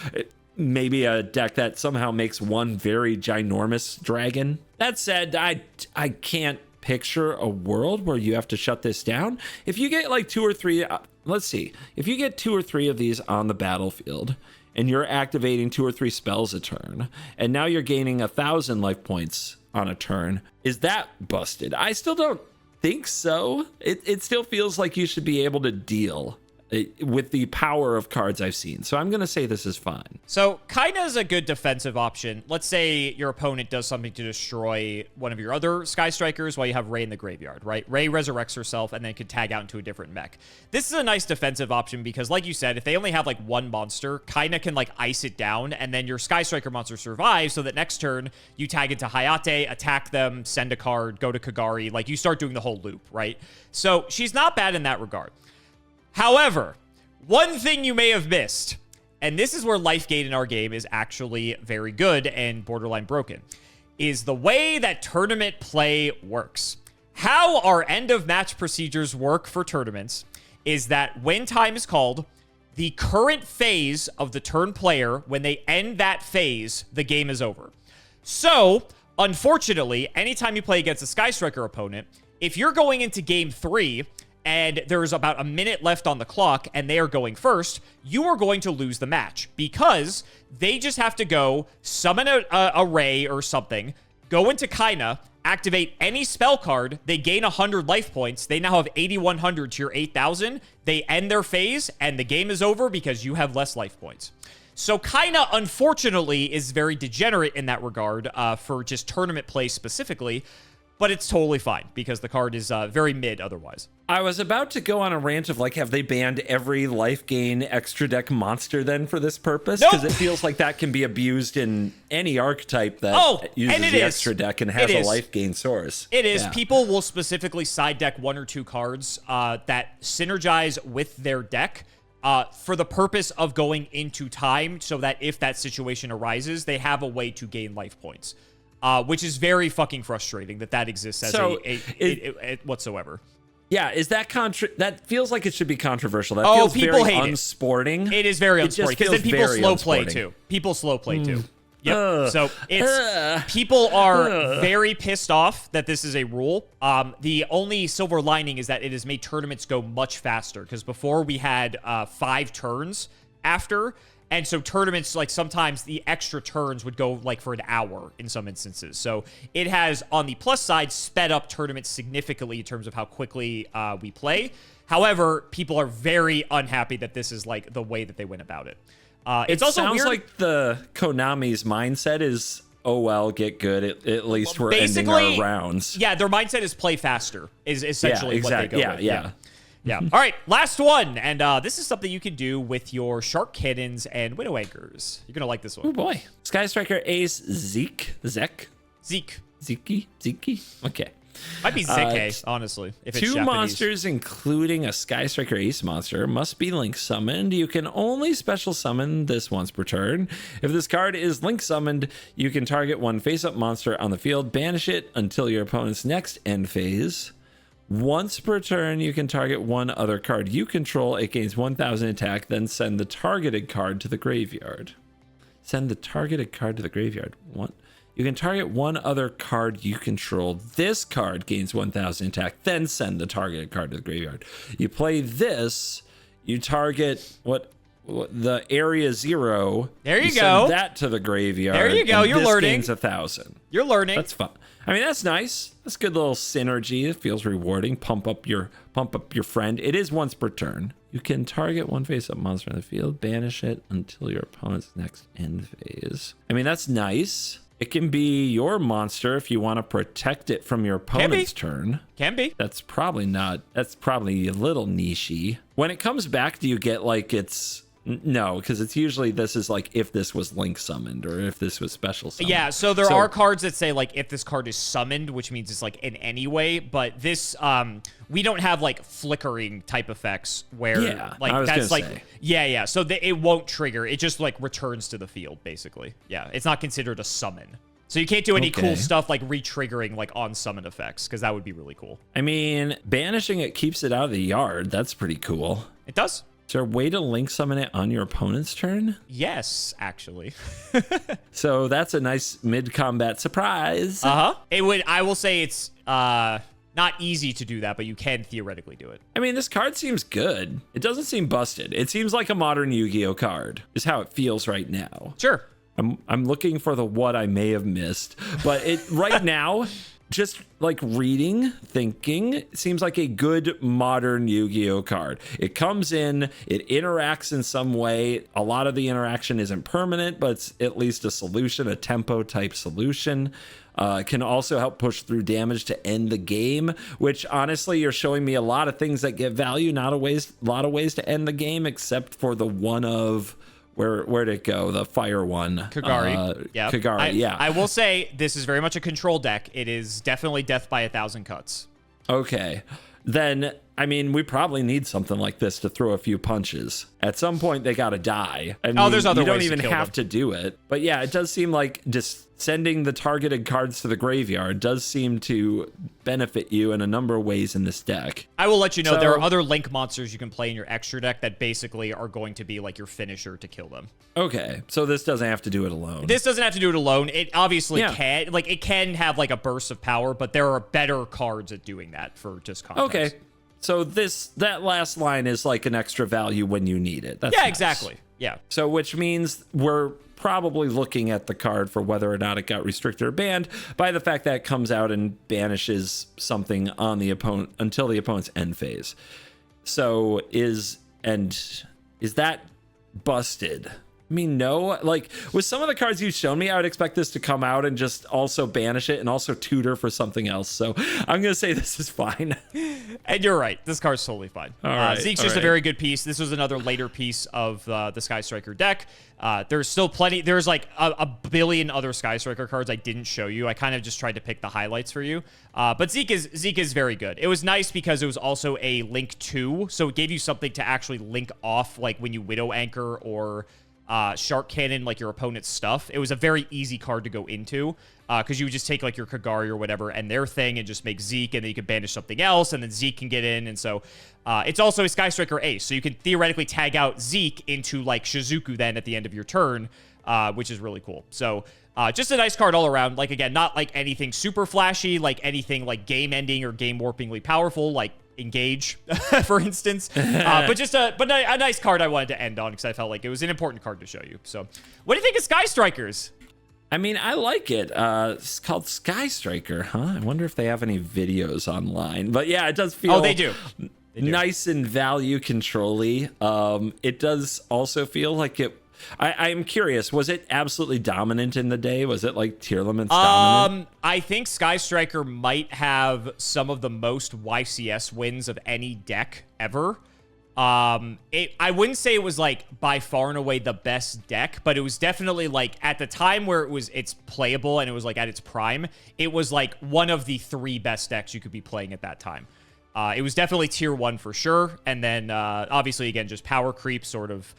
Maybe a deck that somehow makes one very ginormous dragon. That said, I can't picture a world where you have to shut this down. If you get like 2 or 3, let's see, if you get 2 or 3 of these on the battlefield and you're activating 2 or 3 spells a turn, and now you're gaining 1,000 life points on a turn, is that busted? I still don't think so. It still feels like you should be able to deal with the power of cards I've seen. So I'm going to say this is fine.
So Kaina is a good defensive option. Let's say your opponent does something to destroy one of your other Sky Strikers while you have Raye in the graveyard, right? Raye resurrects herself and then can tag out into a different mech. This is a nice defensive option because, like you said, if they only have like one monster, Kaina can like ice it down, and then your Sky Striker monster survives, so that next turn you tag into Hayate, attack them, send a card, go to Kagari. Like, you start doing the whole loop, right? So she's not bad in that regard. However, one thing you may have missed, and this is where life gain in our game is actually very good and borderline broken, is the way that tournament play works. How our end of match procedures work for tournaments is that when time is called, the current phase of the turn player, when they end that phase, the game is over. So, unfortunately, anytime you play against a Sky Striker opponent, if you're going into game 3 and there's about a minute left on the clock and they are going first, you are going to lose the match because they just have to go summon a Raye or something, go into Kaina, activate any spell card, they gain 100 life points, they now have 8,100 to your 8,000, they end their phase, and the game is over because you have less life points. So Kaina, unfortunately, is very degenerate in that regard for just tournament play specifically, but it's totally fine because the card is very mid otherwise.
I was about to go on a rant of like, have they banned every life gain extra deck monster then for this purpose? Because it feels like that can be abused in any archetype that uses the extra deck and has a life gain source.
It is. Yeah. People will specifically side deck 1 or 2 cards that synergize with their deck for the purpose of going into time, so that if that situation arises, they have a way to gain life points. Which is very fucking frustrating that exists as whatsoever.
Yeah, is that that feels like it should be controversial. That feels
people
very
hate
unsporting.
It is very unsporting because then people slow play too. People slow play too. Yep. So people are very pissed off that this is a rule. The only silver lining is that it has made tournaments go much faster, because before we had 5 turns after. And so tournaments, like, sometimes the extra turns would go like for an hour in some instances. So it has, on the plus side, sped up tournaments significantly in terms of how quickly we play. However, people are very unhappy that this is like the way that they went about it. It's also
sounds
weird.
Like the Konami's mindset is, oh well, get good. At least we're ending our rounds.
Yeah, their mindset is play faster. Is essentially what they go with.
Yeah.
All right, last one. And this is something you can do with your Shark Cannons and Widow Anchors. You're going to like this one.
Oh, boy. Sky Striker Ace Zeke.
Zeke.
Okay.
Might be Zeke, honestly. If it's
2
Japanese.
monsters, including a Sky Striker Ace monster, must be link summoned. You can only special summon this once per turn. If this card is link summoned, you can target one face-up monster on the field, banish it until your opponent's next end phase. Once per turn, you can target one other card you control. It gains 1,000 attack, then send the targeted card to the graveyard. Send the targeted card to the graveyard. You can target one other card you control. This card gains 1,000 attack, then send the targeted card to the graveyard. You play this, you target the area 0.
There you go.
Send that to the graveyard.
There you go. You're learning.
Gains 1,000.
You're learning.
That's fun. I mean, that's nice. That's good little synergy. It feels rewarding. Pump up your friend. It is once per turn. You can target one face-up monster in the field, banish it until your opponent's next end phase. I mean, that's nice. It can be your monster if you want to protect it from your opponent's turn.
Can be.
That's probably a little niche-y. When it comes back, do you get like it's... No, because it's usually this is like if this was link summoned or if this was special summoned.
Yeah, so there are cards that say like if this card is summoned, which means it's like in any way, but this we don't have like flickering type effects where like that's like yeah. So it won't trigger. It just like returns to the field basically. Yeah, it's not considered a summon. So you can't do any cool stuff like re-triggering like on summon effects because that would be really cool.
I mean, banishing it keeps it out of the yard. That's pretty cool.
It does.
Is there a way to link summon it on your opponent's turn?
Yes, actually.
So that's a nice mid-combat surprise.
It would. I will say it's not easy to do that, but you can theoretically do it.
I mean, this card seems good. It doesn't seem busted. It seems like a modern Yu-Gi-Oh card is how it feels right now.
Sure.
I'm looking for the what I may have missed, but it right now, just like reading, thinking, it seems like a good modern Yu-Gi-Oh card. It comes in, it interacts in some way. A lot of the interaction isn't permanent, but it's at least a solution, a tempo type solution. Can also help push through damage to end the game, which honestly, you're showing me a lot of things that get value, not a lot of ways to end the game, except for the one of... Where'd it go? The fire one.
Kagari. Yeah.
Kagari, yeah.
I will say this is very much a control deck. It is definitely death by 1,000 cuts.
Okay. Then, I mean, we probably need something like this to throw a few punches. At some point, they gotta die. I mean,
there's other ways to kill them.
You don't even have to do it. But yeah, it does seem like just sending the targeted cards to the graveyard does seem to benefit you in a number of ways in this deck.
I will let you know there are other link monsters you can play in your extra deck that basically are going to be like your finisher to kill them.
Okay, so this doesn't have to do it alone.
This doesn't have to do it alone. It obviously can. Like, it can have like a burst of power, but there are better cards at doing that for just context.
Okay. So that last line is like an extra value when you need it. That's
yeah,
nice.
Exactly. Yeah.
So which means we're probably looking at the card for whether or not it got restricted or banned by the fact that it comes out and banishes something on the opponent until the opponent's end phase. So is that busted? I mean, no. Like, with some of the cards you've shown me, I would expect this to come out and just also banish it and also tutor for something else. So I'm going to say this is fine.
And you're right. This card's totally fine.
All right,
Zeke's just a very good piece. This was another later piece of the Sky Striker deck. There's still plenty. There's like a billion other Sky Striker cards I didn't show you. I kind of just tried to pick the highlights for you. But Zeke is very good. It was nice because it was also a link to, so it gave you something to actually link off, like when you Widow Anchor or Shark Cannon, like your opponent's stuff. It was a very easy card to go into because you would just take like your Kagari or whatever and their thing and just make Zeke, and then you can banish something else, and then Zeke can get in. And so it's also a Sky Striker ace, so you can theoretically tag out Zeke into like Shizuku then at the end of your turn, which is really cool. So just a nice card all around. Like, again, not like anything super flashy, like anything like game ending or game warpingly powerful, like Engage, for instance, but a nice card I wanted to end on because I felt like it was an important card to show you. So what do you think of Sky Strikers?
I mean, I like it. It's called Sky Striker, huh? I wonder if they have any videos online. But yeah, it does feel...
Oh, they do.
Nice and value control-y. It does also feel like it... I'm curious, was it absolutely dominant in the day? Was it like Tier Limits dominant?
I think Sky Striker might have some of the most YCS wins of any deck ever. I wouldn't say it was like by far and away the best deck, but it was definitely like at the time where it's playable and it was like at its prime, it was like one of the 3 best decks you could be playing at that time. It was definitely tier 1 for sure. And then obviously, again, just power creep sort of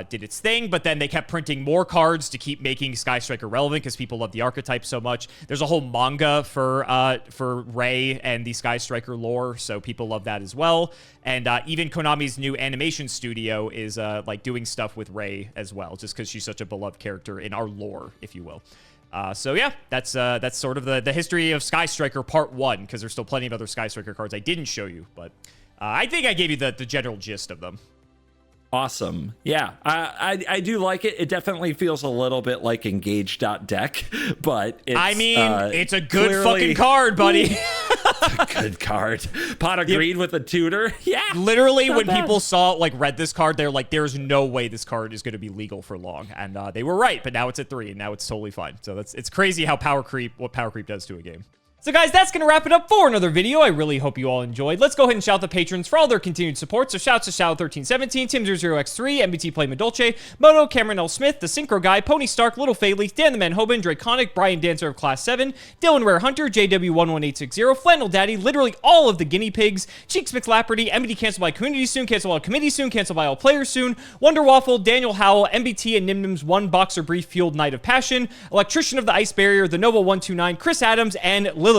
did its thing, but then they kept printing more cards to keep making Sky Striker relevant because people love the archetype so much. There's a whole manga for Raye and the Sky Striker lore, so people love that as well. And even Konami's new animation studio is like doing stuff with Raye as well, just because she's such a beloved character in our lore, if you will. So yeah, that's sort of the history of Sky Striker Part 1, because there's still plenty of other Sky Striker cards I didn't show you, but I think I gave you the general gist of them.
Awesome. Yeah, I do like it. It definitely feels a little bit like Engage.deck, but it's,
I mean, it's a good fucking card, buddy.
That's a good card. Pot of Greed with a tutor. Yeah.
Literally, when people read this card, they're like, there's no way this card is going to be legal for long. And they were right, but now it's at 3, and now it's totally fine. So it's crazy how what power creep does to a game. So guys, that's going to wrap it up for another video. I really hope you all enjoyed. Let's go ahead and shout the patrons for all their continued support. So shouts to Shadow1317, Tim00x3, MBT Play Madolce, Moto, Cameron L. Smith, The Synchro Guy, Pony Stark, Little Fayleaf, Dan the Man Hoban, Draconic, Brian Dancer of Class 7, Dylan Rare Hunter, JW11860, Flannel Daddy, literally all of the guinea pigs, Cheeks McLapperty, MBT Cancel by Community soon, Cancel by Committee soon, Cancel by all players soon, Wonder Waffle, Daniel Howell, MBT and Nimnim's One Boxer Brief Fueled Night of Passion, Electrician of the Ice Barrier, The Nova129, Chris Adams, and Lilimancy.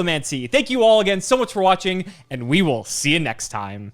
Thank you all again so much for watching, and we will see you next time.